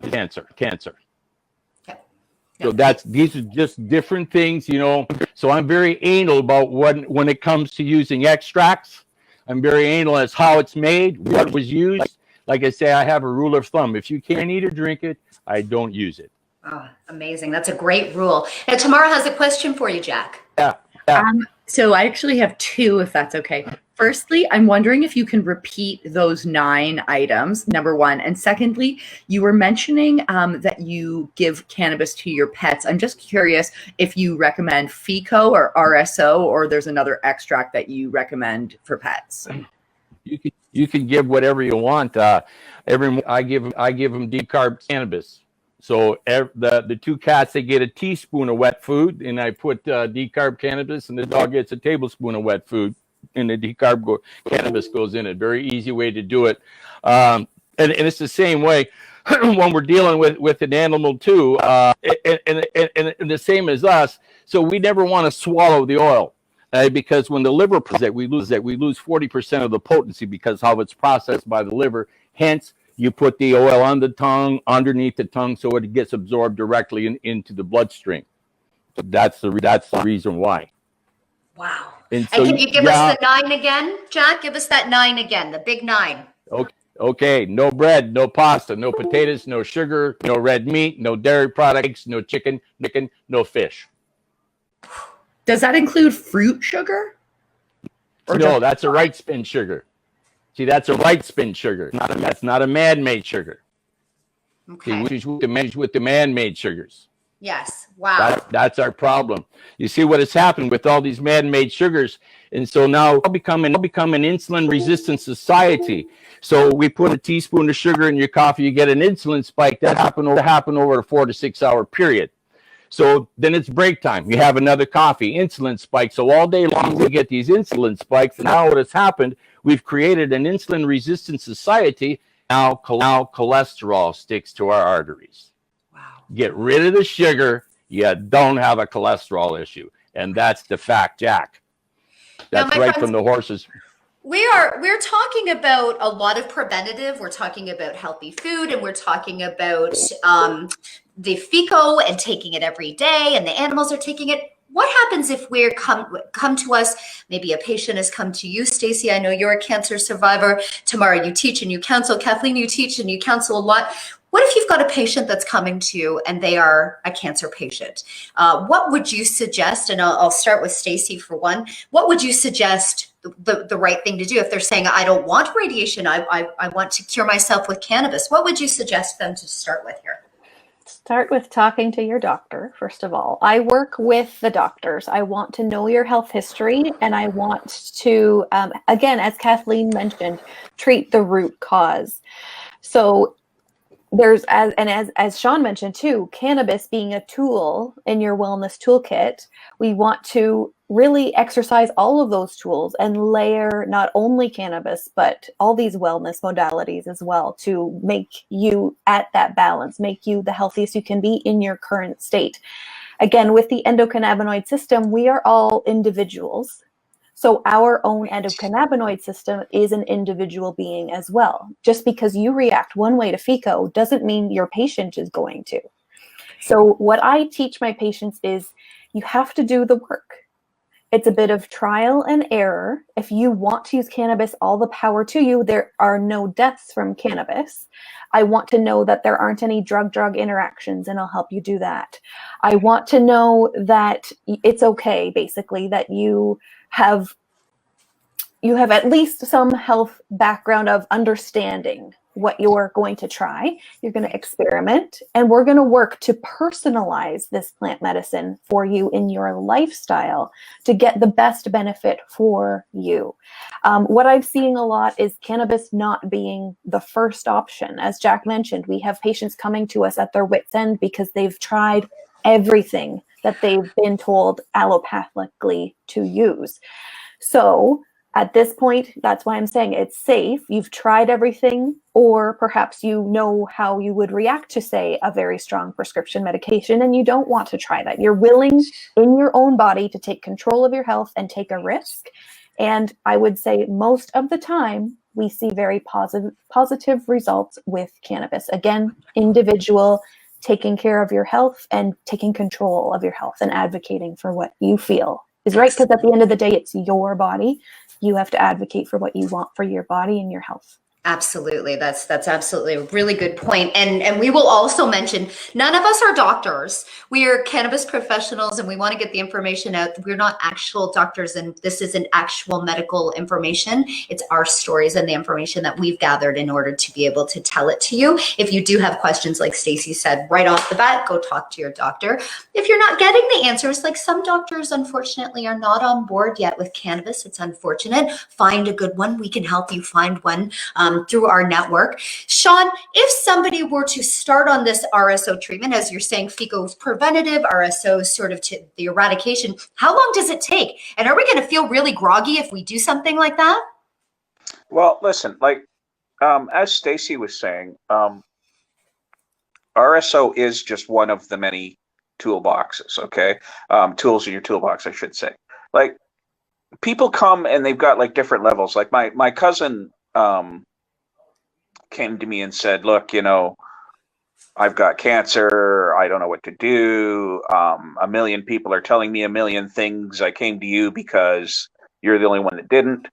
cancer. Okay. So these are just different things, you know. So I'm very anal about when it comes to using extracts. I'm very anal as how it's made, what was used. Like I say, I have a rule of thumb. If you can't eat or drink it, I don't use it. Oh, amazing. That's a great rule. Now, Tamara has a question for you, Jack. Yeah. So I actually have 2, if that's okay. Firstly, I'm wondering if you can repeat those 9 items, number 1. And secondly, you were mentioning that you give cannabis to your pets. I'm just curious if you recommend FECO or RSO, or there's another extract that you recommend for pets. You can give whatever you want. I give them decarb cannabis. So the 2 cats, they get a teaspoon of wet food, and I put decarb cannabis, and the dog gets a tablespoon of wet food, and the decarb cannabis goes in it. Very easy way to do it. And it's the same way when we're dealing with an animal too, and the same as us. So we never want to swallow the oil. Because when the liver we lose 40% of the potency because how it's processed by the liver. Hence, you put the oil on the tongue, underneath the tongue, so it gets absorbed directly into the bloodstream. So that's the reason why. Wow. And so, can you give us the 9 again, Jack? Give us that 9 again, the big 9. Okay. No bread, no pasta, no potatoes, no sugar, no red meat, no dairy products, no chicken, no fish. Does that include fruit sugar? No, that's a right spin sugar. See, that's a right spin sugar. That's not a man-made sugar. Okay. See, with the man-made sugars. Yes. Wow. That's our problem. You see what has happened with all these man-made sugars, and so now become an insulin-resistant society. So we put a teaspoon of sugar in your coffee, you get an insulin spike. That happen over a 4 to 6 hour period. So then it's break time. You have another coffee, insulin spike. So all day long we get these insulin spikes. And now what has happened? We've created an insulin-resistant society. Now cholesterol sticks to our arteries. Wow. Get rid of the sugar, you don't have a cholesterol issue. And that's the fact, Jack. That's right from the horses. We're talking about a lot of preventative. We're talking about healthy food, and we're talking about the FICO and taking it every day, and the animals are taking it. What happens if we're come to us? Maybe a patient has come to you, Stacy. I know you're a cancer survivor. Tamara, you teach and you counsel. Kathleen, you teach and you counsel a lot. What if you've got a patient that's coming to you and they are a cancer patient? What would you suggest? And I'll start with Stacy for one. What would you suggest the right thing to do if they're saying, I don't want radiation, I want to cure myself with cannabis? What would you suggest them to start with here? Start with talking to your doctor, first of all. I work with the doctors. I want to know your health history, and I want to, again, as Kathleen mentioned, treat the root cause. So there's, as Sean mentioned too, cannabis being a tool in your wellness toolkit, we want to really exercise all of those tools and layer not only cannabis, but all these wellness modalities as well to make you at that balance, make you the healthiest you can be in your current state. Again, with the endocannabinoid system, we are all individuals. So our own endocannabinoid system is an individual being as well. Just because you react one way to FICO doesn't mean your patient is going to. So what I teach my patients is you have to do the work. It's a bit of trial and error. If you want to use cannabis, all the power to you. There are no deaths from cannabis. I want to know that there aren't any drug-drug interactions, and I'll help you do that. I want to know that it's okay, basically, that you have at least some health background of understanding what you're going to try. You're going to experiment, and we're going to work to personalize this plant medicine for you in your lifestyle to get the best benefit for you. What I'm seeing a lot is cannabis not being the first option. As Jack mentioned, we have patients coming to us at their wit's end because they've tried everything that they've been told allopathically to use. So at this point, that's why I'm saying it's safe. You've tried everything, or perhaps you know how you would react to, say, a very strong prescription medication, and you don't want to try that. You're willing in your own body to take control of your health and take a risk. And I would say most of the time, we see very positive results with cannabis. Again, individual, taking care of your health and taking control of your health and advocating for what you feel is right. Because at the end of the day, it's your body. You have to advocate for what you want for your body and your health. Absolutely. That's absolutely a really good point. And we will also mention, none of us are doctors. We are cannabis professionals, and we want to get the information out. We're not actual doctors, and this isn't actual medical information. It's our stories and the information that we've gathered in order to be able to tell it to you. If you do have questions, like Stacy said, right off the bat, go talk to your doctor. If you're not getting the answers, like some doctors, unfortunately, are not on board yet with cannabis. It's unfortunate. Find a good one. We can help you find one through our network. Sean, if somebody were to start on this RSO treatment, as you're saying, FICO is preventative, RSO is sort of to the eradication, how long does it take? And are we going to feel really groggy if we do something like that? Well, listen, like as Stacy was saying, RSO is just one of the many toolboxes, okay? Tools in your toolbox, I should say. Like, people come and they've got like different levels. Like my cousin came to me and said, look, you know, I've got cancer. I don't know what to do. A million people are telling me a million things. I came to you because you're the only one that didn't,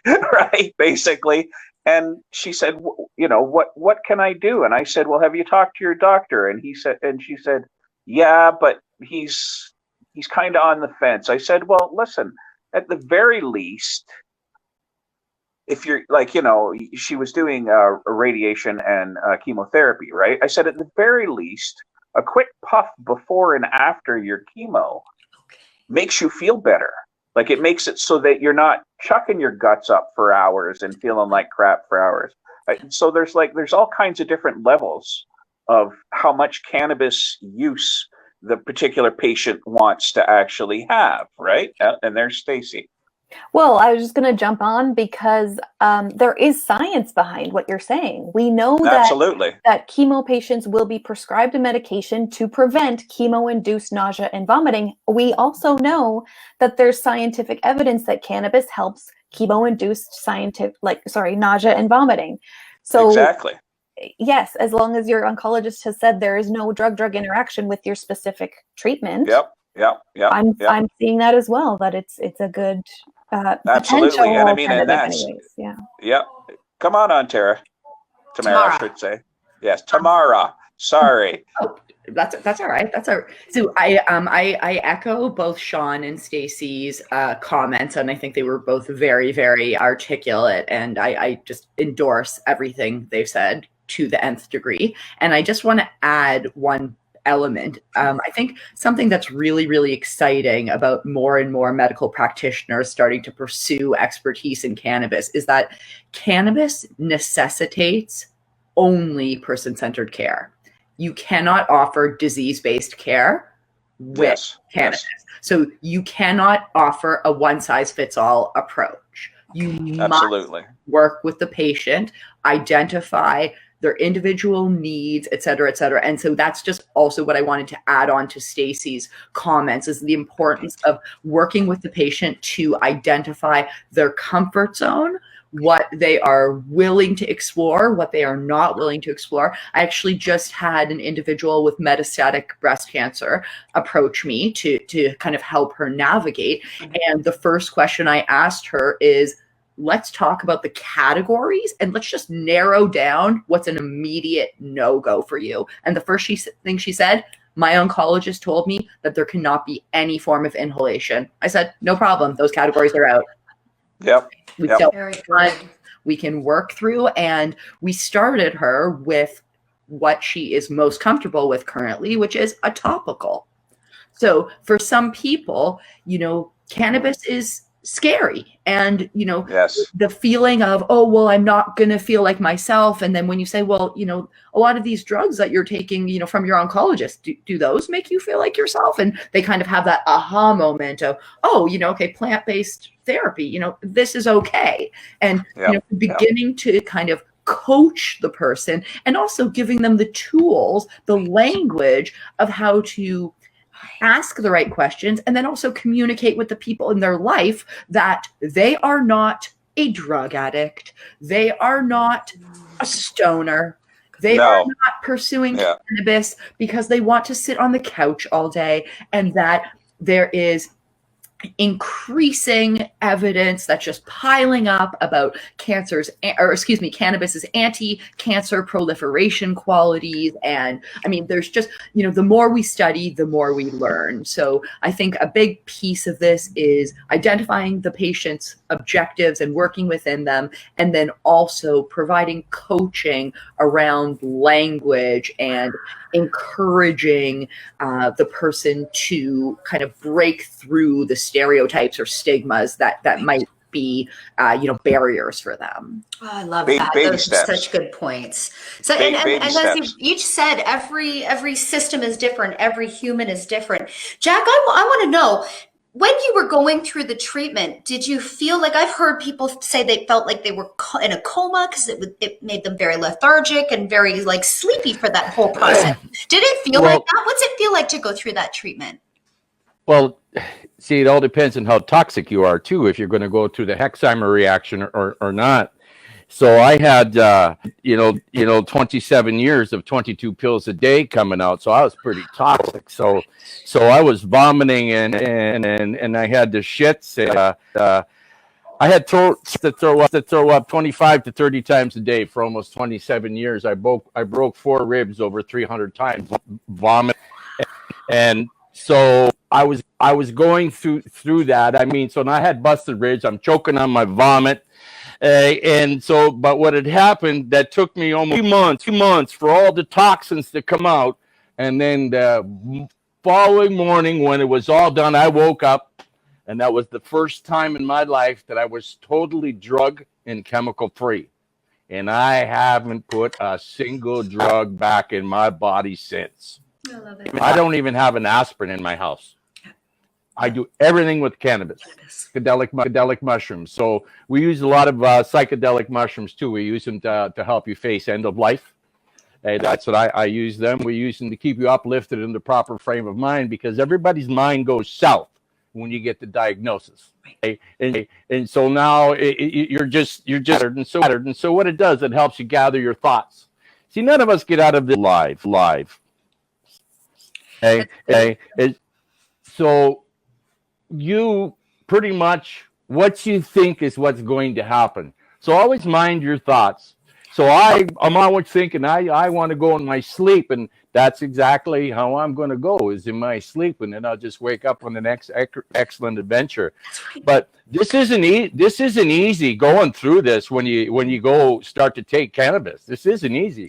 right? Basically. And she said, you know, what can I do? And I said, well, have you talked to your doctor? And she said, yeah, but he's kind of on the fence. I said, well, listen, at the very least, if you're like, you know, she was doing radiation and chemotherapy, right? I said, at the very least, a quick puff before and after your chemo makes you feel better. Like it makes it so that you're not chucking your guts up for hours and feeling like crap for hours. So there's all kinds of different levels of how much cannabis use the particular patient wants to actually have, right? And there's Stacy. Well, I was just going to jump on because there is science behind what you're saying. We know Absolutely. that chemo patients will be prescribed a medication to prevent chemo-induced nausea and vomiting. We also know that there's scientific evidence that cannabis helps chemo-induced nausea and vomiting. So exactly. Yes, as long as your oncologist has said there is no drug-drug interaction with your specific treatment. Yep. I'm seeing that as well. That it's a good absolutely, and I mean, and that's anyways. Yeah. Come on, Tamara, I should say. Yes, Tamara. Sorry. Oh, that's all right. That's all right. So I echo both Sean and Stacy's comments, and I think they were both very, very articulate, and I just endorse everything they've said to the nth degree. And I just want to add one element. I think something that's really, really exciting about more and more medical practitioners starting to pursue expertise in cannabis is that cannabis necessitates only person-centered care. You cannot offer disease-based care with cannabis. So you cannot offer a one-size-fits-all approach. You must work with the patient, identify their individual needs, et cetera, et cetera. And so that's just also what I wanted to add on to Stacy's comments, is the importance of working with the patient to identify their comfort zone, what they are willing to explore, what they are not willing to explore. I actually just had an individual with metastatic breast cancer approach me to kind of help her navigate. And the first question I asked her is, let's talk about the categories and let's just narrow down what's an immediate no-go for you. And the first thing she said, my oncologist told me that there cannot be any form of inhalation. I said, no problem. Those categories are out. Yep. We can work through, and we started her with what she is most comfortable with currently, which is a topical. So for some people, cannabis is scary, and the feeling of, oh, well, I'm not going to feel like myself. And then when you say, well, a lot of these drugs that you're taking, from your oncologist, do those make you feel like yourself? And they kind of have that aha moment of, oh, okay, plant-based therapy, this is okay. And beginning to kind of coach the person, and also giving them the tools, the language of how to ask the right questions, and then also communicate with the people in their life that they are not a drug addict. They are not a stoner. They are not pursuing cannabis because they want to sit on the couch all day, and that there is increasing evidence that's just piling up about cannabis's anti-cancer proliferation qualities. And I mean, there's just, the more we study, the more we learn. So I think a big piece of this is identifying the patient's objectives and working within them, and then also providing coaching around language and encouraging the person to kind of break through the stereotypes or stigmas that might be barriers for them. Oh, I love that. Those are such good points. So and as you each said, every system is different, every human is different. Jack, I want to know, when you were going through the treatment, did you feel like, I've heard people say they felt like they were in a coma because it made them very lethargic and very sleepy for that whole process? Did it feel like that? What's it feel like to go through that treatment? Well, see, it all depends on how toxic you are too, if you're going to go through the Hexheimer reaction or not. So I had, 27 years of 22 pills a day coming out. So I was pretty toxic. So I was vomiting and I had the shits. I had throats that throw up 25 to 30 times a day for almost 27 years. I broke 4 ribs over 300 times, vomit. And so I was going through that. I mean, so now I had busted ribs. I'm choking on my vomit. But what had happened, that took me almost 2 months for all the toxins to come out And then the following morning, when it was all done, I woke up, and that was the first time in my life that I was totally drug and chemical free. And I haven't put a single drug back in my body since. I love it. I don't even have an aspirin in my house. I do everything with cannabis, psychedelic mushrooms. So we use a lot of psychedelic mushrooms too. We use them to help you face end of life. And that's what I use them. We use them to keep you uplifted in the proper frame of mind, because everybody's mind goes south when you get the diagnosis. Okay? And so now you're just and so what it does, it helps you gather your thoughts. See, none of us get out of this live. Okay. So you pretty much, what you think is what's going to happen. So always mind your thoughts. So I'm always thinking I want to go in my sleep, and that's exactly how I'm going to go, is in my sleep, and then I'll just wake up on the next excellent adventure. But this isn't easy going through this when you go start to take cannabis. This isn't easy.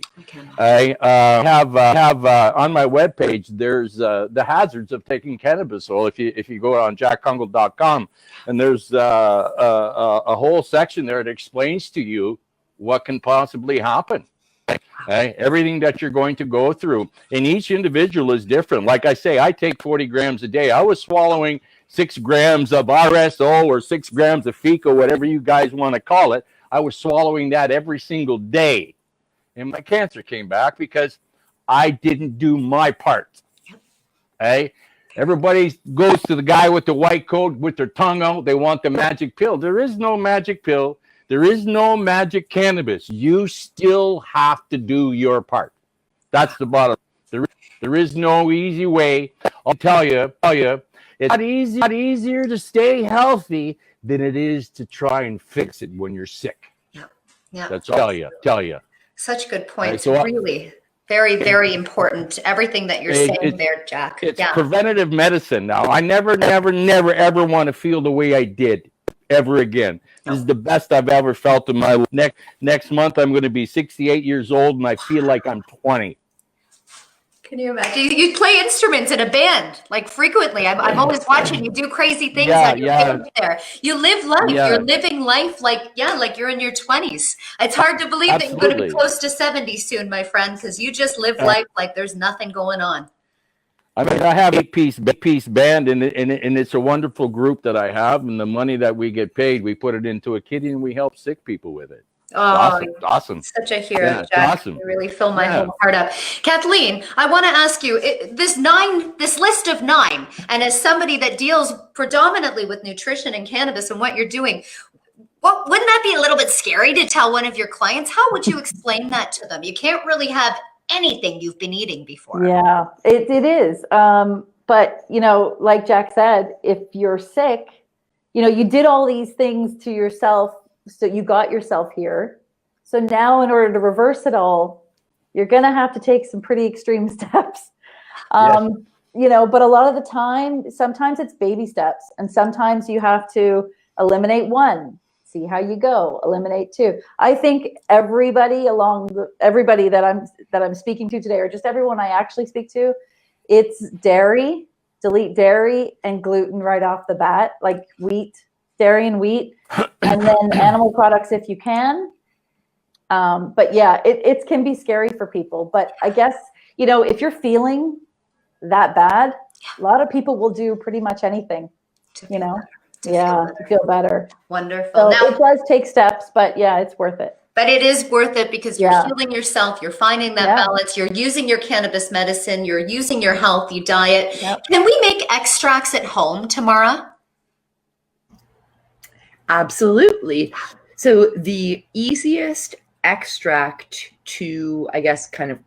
I have on my webpage, there's the hazards of taking cannabis oil. If you go on jackkungel.com, and there's a whole section there that explains to you what can possibly happen. Okay? Everything that you're going to go through, and each individual is different. Like I say, I take 40 grams a day. I was swallowing 6 grams of RSO or 6 grams of FICA, whatever you guys want to call it. I was swallowing that every single day, and my cancer came back because I didn't do my part. Okay? Everybody goes to the guy with the white coat with their tongue out. They want the magic pill. There is no magic pill. There is no magic cannabis. You still have to do your part. That's the bottom. There is no easy way. I'll tell you, it's not easier to stay healthy than it is to try and fix it when you're sick. Yeah. That's all I'll tell you. Such good points. Right, so really, very, very important. Everything that you're saying there, Jack. It's preventative medicine. Now, I never, ever want to feel the way I did ever again. This is the best I've ever felt in my life. Next month, I'm going to be 68 years old, and I feel like I'm 20. Can you imagine? You play instruments in a band, like frequently. I'm always watching you do crazy things on your page there. You live life. Yeah. You're living life like you're in your 20s. It's hard to believe that you're going to be close to 70 soon, my friend, because you just live life like there's nothing going on. I mean, I have an eight-piece band, and it's a wonderful group that I have, and the money that we get paid, we put it into a kitty, and we help sick people with it. Oh, awesome. Such a hero, Yeah, Jack. awesome. You really fill my whole heart up. Kathleen, I want to ask you, this list of 9, and as somebody that deals predominantly with nutrition and cannabis and what you're doing, wouldn't that be a little bit scary to tell one of your clients? How would you explain that to them? You can't really have anything you've been eating before. Yeah, it is. But, like Jack said, if you're sick, you did all these things to yourself, so you got yourself here. So now in order to reverse it all, you're going to have to take some pretty extreme steps. But a lot of the time, sometimes it's baby steps, and sometimes you have to eliminate 1. See how you go. Eliminate 2. I think everybody that I'm speaking to today, or just everyone I actually speak to, it's dairy. Delete dairy and gluten right off the bat, like wheat, dairy and wheat, and then animal products if you can. But yeah, it can be scary for people. But I guess if you're feeling that bad, a lot of people will do pretty much anything. To feel better. Wonderful. So Now, it does take steps, but yeah, it's worth it. But it is worth it because you're healing yourself. You're finding that balance. You're using your cannabis medicine. You're using your healthy diet. Yep. Can we make extracts at home, Tamara? Absolutely. So the easiest extract to, I guess, kind of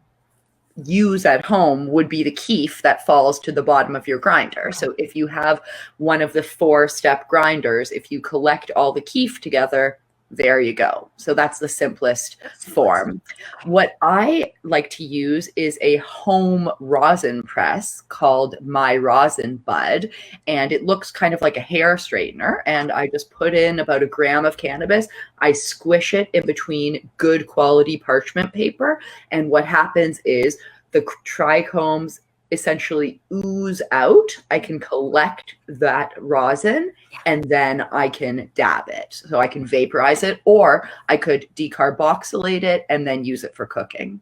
use at home would be the keef that falls to the bottom of your grinder. So if you have one of the 4-step grinders, if you collect all the keef together, there you go. So that's the simplest form. What I like to use is a home rosin press called My Rosin Bud, and it looks kind of like a hair straightener. And I just put in about 1 gram of cannabis. I squish it in between good quality parchment paper. And what happens is the trichomes essentially ooze out, I can collect that rosin and then I can dab it. So I can vaporize it, or I could decarboxylate it and then use it for cooking.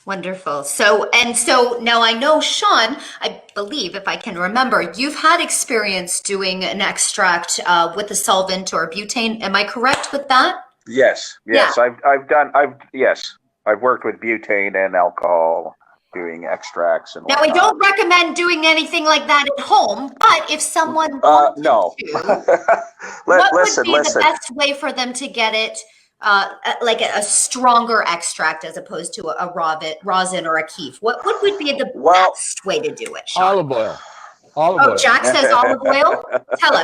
Wonderful. So now I know, Sean, I believe, if I can remember, you've had experience doing an extract with a solvent or butane. Am I correct with that? Yes. I've worked with butane and alcohol doing extracts and now whatnot. I don't recommend doing anything like that at home, but if someone wanted no. to, what would be the best way for them to get it? Like a stronger extract as opposed to a rosin or a keef. What would be the best way to do it, Sean? Olive oil. Olive oil. Jack says olive oil. Tell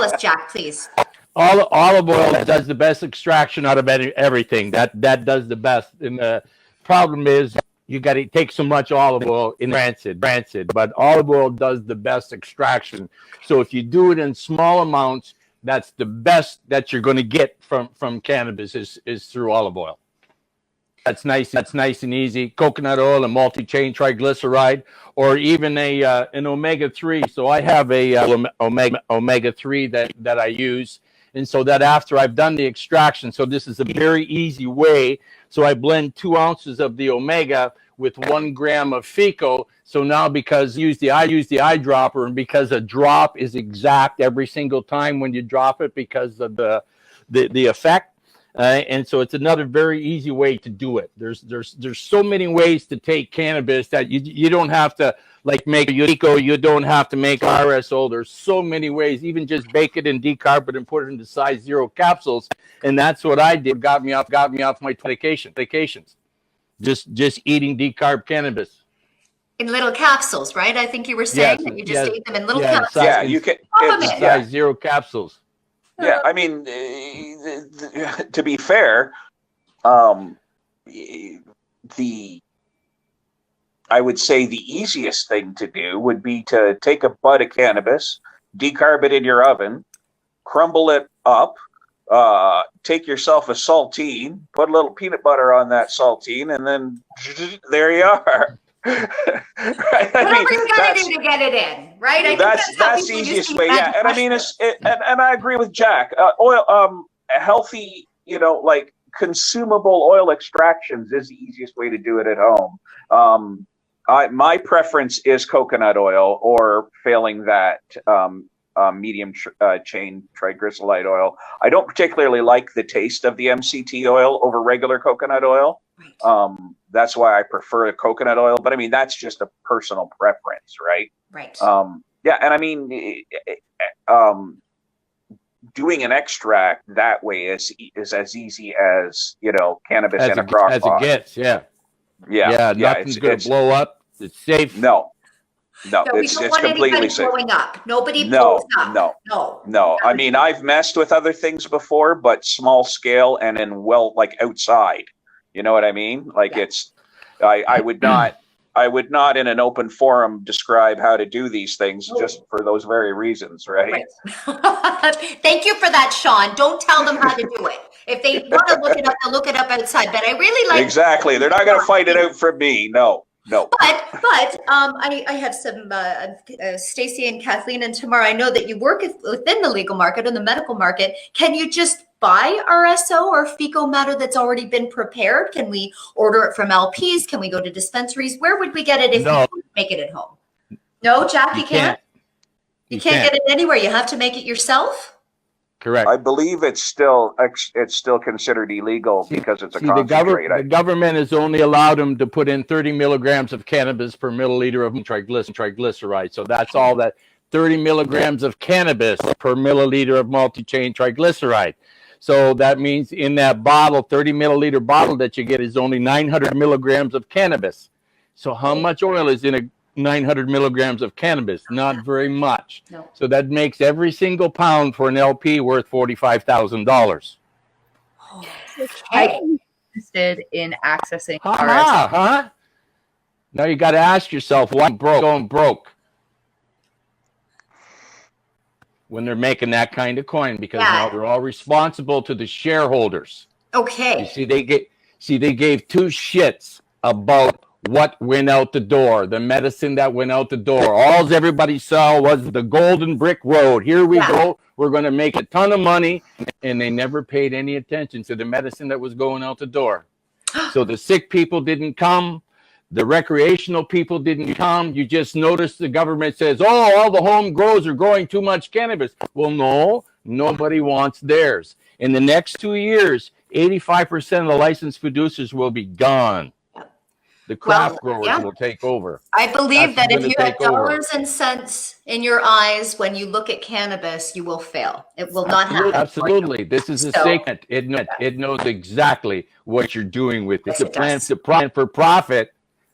us, Jack, please. Olive oil does the best extraction out of everything. That does the best. And the problem is you got to take so much olive oil in rancid. But olive oil does the best extraction. So if you do it in small amounts, that's the best that you're going to get from cannabis is through olive oil. That's nice and easy. Coconut oil, a multi-chain triglyceride, or even an omega-3. So I have a omega-3 that I use. And so that after I've done the extraction, so this is a very easy way. So I blend 2 ounces of the omega with 1 gram of FECO. So now because I use the eyedropper, and because a drop is exact every single time when you drop it because of the effect. And so it's another very easy way to do it. There's so many ways to take cannabis that you don't have to like make FECO, you don't have to make RSO. There's so many ways, even just bake it and decarb it and put it into size 0 capsules. And that's what I did. Got me off my vacations. Just eating decarb cannabis. In little capsules, right? I think you were saying that you just ate them in little capsules. Yeah, you can. Size 0 capsules. Yeah, I mean, to be fair, I would say the easiest thing to do would be to take a bud of cannabis, decarb it in your oven, crumble it up, take yourself a saltine, put a little peanut butter on that saltine, and then there you are. Right? Whatever you gotta do to get it in, right? That's the easiest way. Yeah, and I mean, and I agree with Jack. Healthy, like consumable oil extractions is the easiest way to do it at home. My preference is coconut oil, or failing that, medium chain triglyceride oil. I don't particularly like the taste of the MCT oil over regular coconut oil. Right. That's why I prefer coconut oil, but I mean, that's just a personal preference, right? Right. Yeah, and I mean, doing an extract that way is as easy as cannabis in a crock as pot. It gets. Yeah. Nothing's going to blow up. It's safe. No, we don't it's want completely safe. Blowing up. Nobody blows up. No. I mean, I've messed with other things before, but small scale and in like outside. You know what I mean? Like I would not in an open forum describe how to do these things just for those very reasons, right? Thank you for that, Sean. Don't tell them how to do it. If they want to look it up, they'll look it up outside. But I really like exactly. They're not going to fight it out from me. No. But I have some Stacy and Kathleen and Tamara. I know that you work within the legal market and the medical market. Can you just buy RSO or fecal matter that's already been prepared? Can we order it from LPs? Can we go to dispensaries? Where would we get it if we make it at home? No, Jack, you can't. You can't get it anywhere. You have to make it yourself. Correct. I believe it's still considered illegal because it's a concentrate. The government has only allowed them to put in 30 milligrams of cannabis per milliliter of triglyceride. So that's all that 30 milligrams of cannabis per milliliter of multi-chain triglyceride. So that means in that bottle, 30 milliliter bottle that you get is only 900 milligrams of cannabis. So how much oil is in a 900 milligrams of cannabis? Not very much. No. So that makes every single pound for an LP worth $45,000. I'm interested in accessing RSO. Now you got to ask yourself, why going broke when they're making that kind of coin? Because now they're all responsible to the shareholders. Okay. You see, they gave two shits about what went out the door, the medicine that went out the door. All everybody saw was the golden brick road. Here we go. We're going to make a ton of money. And they never paid any attention to the medicine that was going out the door. So the sick people didn't come. The recreational people didn't come. You just noticed the government says, oh, all the home grows are growing too much cannabis. Well, no, nobody wants theirs. In the next 2 years, 85% of the licensed producers will be gone. The craft growers will take over. I believe that if you have dollars and cents in your eyes when you look at cannabis, you will fail. It will not happen. Absolutely. This is a statement. It knows exactly what you're doing with it. The plan for profit.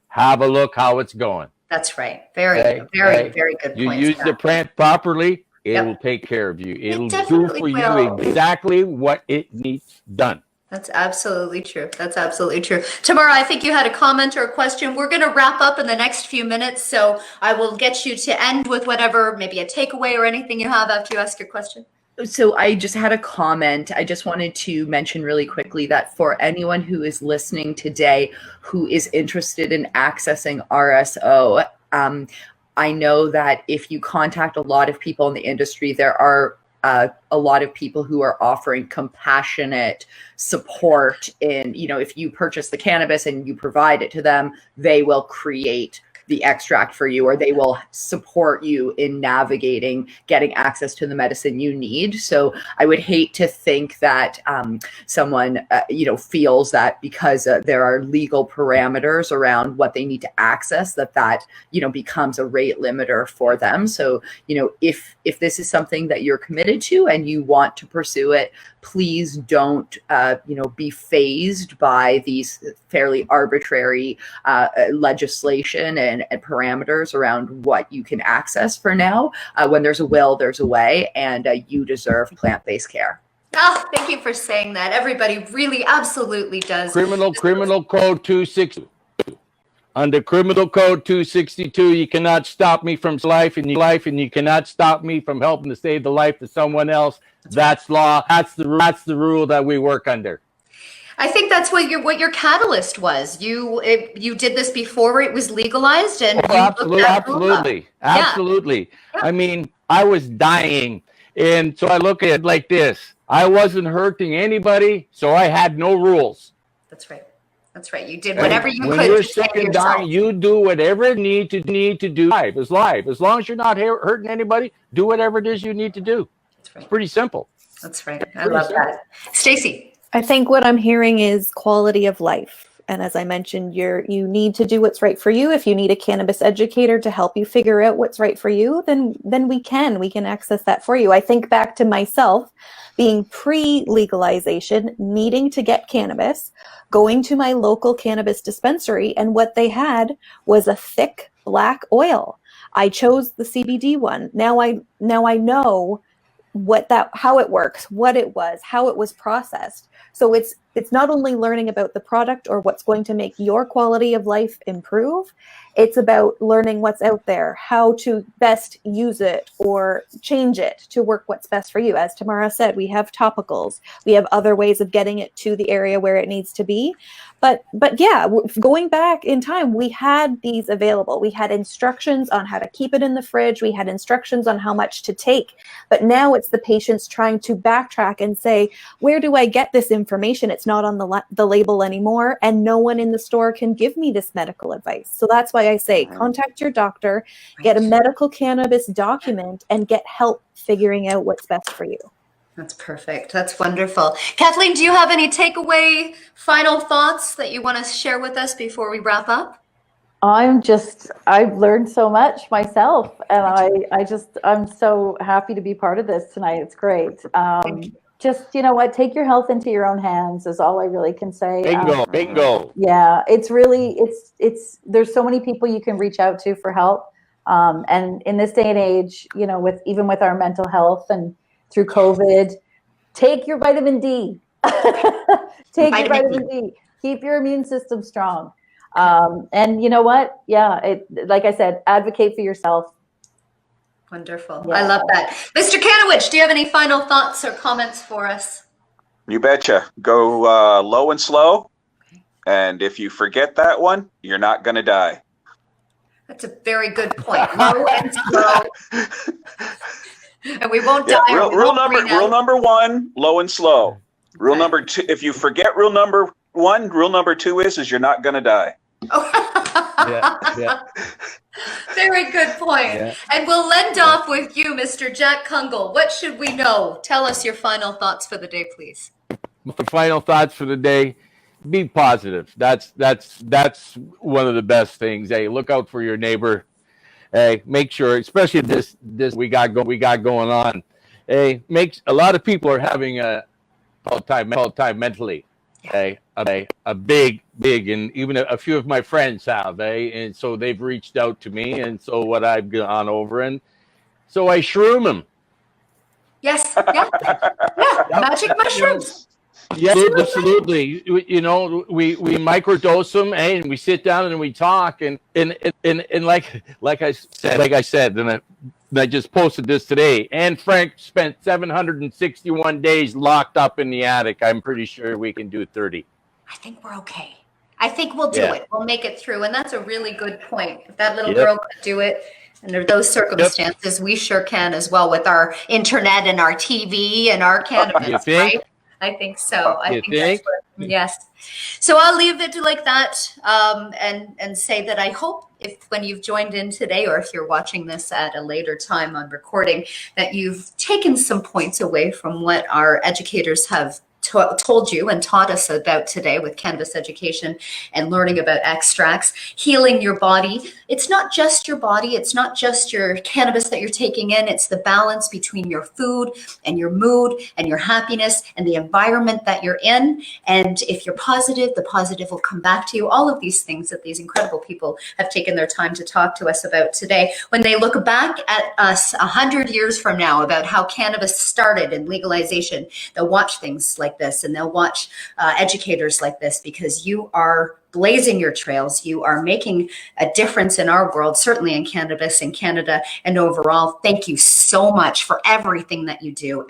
Have a look how it's going. That's right. Very good point. You use the plant properly, it will take care of you. It'll do for you exactly what it needs done. That's absolutely true. That's absolutely true. Tamara, I think you had a comment or a question. We're going to wrap up in the next few minutes, so I will get you to end with whatever, maybe a takeaway or anything you have after you ask your question. So I just had a comment. I just wanted to mention really quickly that for anyone who is listening today who is interested in accessing RSO, I know that if you contact a lot of people in the industry, there are a lot of people who are offering compassionate support in, if you purchase the cannabis and you provide it to them, they will create the extract for you, or they will support you in navigating getting access to the medicine you need. So I would hate to think that someone feels that because there are legal parameters around what they need to access, that becomes a rate limiter for them. So if this is something that you're committed to and you want to pursue it, please don't be fazed by these fairly arbitrary legislation and parameters around what you can access for now. When there's a will, there's a way, and you deserve plant-based care. Oh, thank you for saying that. Everybody really absolutely does. Criminal Code 260. Under Criminal Code 262, you cannot stop me from life, and you cannot stop me from helping to save the life of someone else. That's law. That's the rule that we work under. I think that's what your catalyst was. You did this before it was legalized, and absolutely. Yeah. I mean, I was dying, and so I look at it like this: I wasn't hurting anybody, so I had no rules. That's right. That's right. You did whatever you could. When you're sick and dying, you do whatever you need to do. Life is life. As long as you're not hurting anybody, do whatever it is you need to do. That's right. It's pretty simple. That's right. I love that. Stacy. I think what I'm hearing is quality of life. And as I mentioned, you need to do what's right for you. If you need a cannabis educator to help you figure out what's right for you, then we can access that for you. I think back to myself being pre-legalization, needing to get cannabis, going to my local cannabis dispensary, and what they had was a thick black oil. I chose the CBD one. Now I know how it works, what it was, how it was processed. So it's not only learning about the product or what's going to make your quality of life improve, it's about learning what's out there, how to best use it or change it to work what's best for you. As Tamara said, we have topicals, we have other ways of getting it to the area where it needs to be. But yeah, going back in time, we had these available. We had instructions on how to keep it in the fridge. We had instructions on how much to take. But now it's the patients trying to backtrack and say, where do I get this information? It's not on the label anymore, and no one in the store can give me this medical advice. So that's why I say contact your doctor, get a medical cannabis document, and get help figuring out what's best for you. That's perfect. That's wonderful. Kathleen, do you have any takeaway final thoughts that you want to share with us before we wrap up? I've learned so much myself, and I'm so happy to be part of this tonight. It's great. Just, take your health into your own hands is all I really can say. Bingo. Yeah, it's really, there's so many people you can reach out to for help. And in this day and age, even with our mental health and through COVID, take your vitamin D. Take your vitamin D. Keep your immune system strong. And you know what? Yeah, like I said, advocate for yourself. Wonderful. Yeah. I love that. Mr. Kanowich, do you have any final thoughts or comments for us? You betcha. Go low and slow. And if you forget that one, you're not going to die. That's a very good point. Low and slow. And we won't die. Yeah, rule number one, low and slow. Rule Okay. number two, if you forget rule number one, rule number two is you're not going to die. Yeah. Very good point. Yeah. And we'll end off with you, Mr. Jack Kungel. What should we know? Tell us your final thoughts for the day, please. The final thoughts for the day: be positive. That's one of the best things. Hey, look out for your neighbor. Hey, make sure, especially this we got going on. Hey, a lot of people are having a hard time mentally. Hey, a big, and even a few of my friends have. And so they've reached out to me, and so what I've gone over, and so I shroom them. Yes. Yeah. Magic mushrooms. Yeah, absolutely. You know, we microdose them, and we sit down and we talk, and like I said, and I just posted this today. Anne Frank spent 761 days locked up in the attic. I'm pretty sure we can do 30. I think we're okay. I think we'll do it. We'll make it through, and that's a really good point. If that little girl could do it, under those circumstances, we sure can as well with our internet and our TV and our cannabis, right? I think so. I think that's what, yes. So I'll leave it like that, and say that I hope when you've joined in today, or if you're watching this at a later time on recording, that you've taken some points away from what our educators have told you and taught us about today with cannabis education and learning about extracts, healing your body. It's not just your body. It's not just your cannabis that you're taking in. It's the balance between your food and your mood and your happiness and the environment that you're in. And if you're positive, the positive will come back to you. All of these things that these incredible people have taken their time to talk to us about today. When they look back at us 100 years from now about how cannabis started and legalization, they'll watch things like this, and they'll watch educators like this, because you are blazing your trails. You are making a difference in our world, certainly in cannabis in Canada and overall. Thank you so much for everything that you do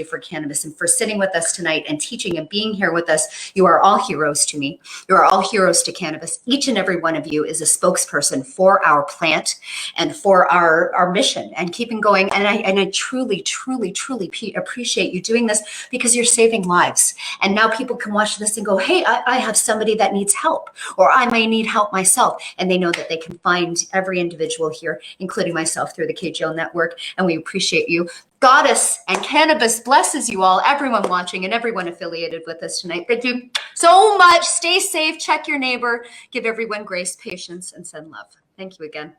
for cannabis, and for sitting with us tonight and teaching and being here with us. You are all heroes to me. You are all heroes to cannabis. Each and every one of you is a spokesperson for our plant and for our mission and keeping going. And I truly, truly, truly appreciate you doing this, because you're saving lives. And now people can watch this and go, hey, I have somebody that needs help, or I may need help myself. And they know that they can find every individual here, including myself, through the KGL network. And we appreciate you. Goddess and cannabis blesses you all, everyone watching and everyone affiliated with us tonight. Thank you so much. Stay safe. Check your neighbor. Give everyone grace, patience, and send love. Thank you again.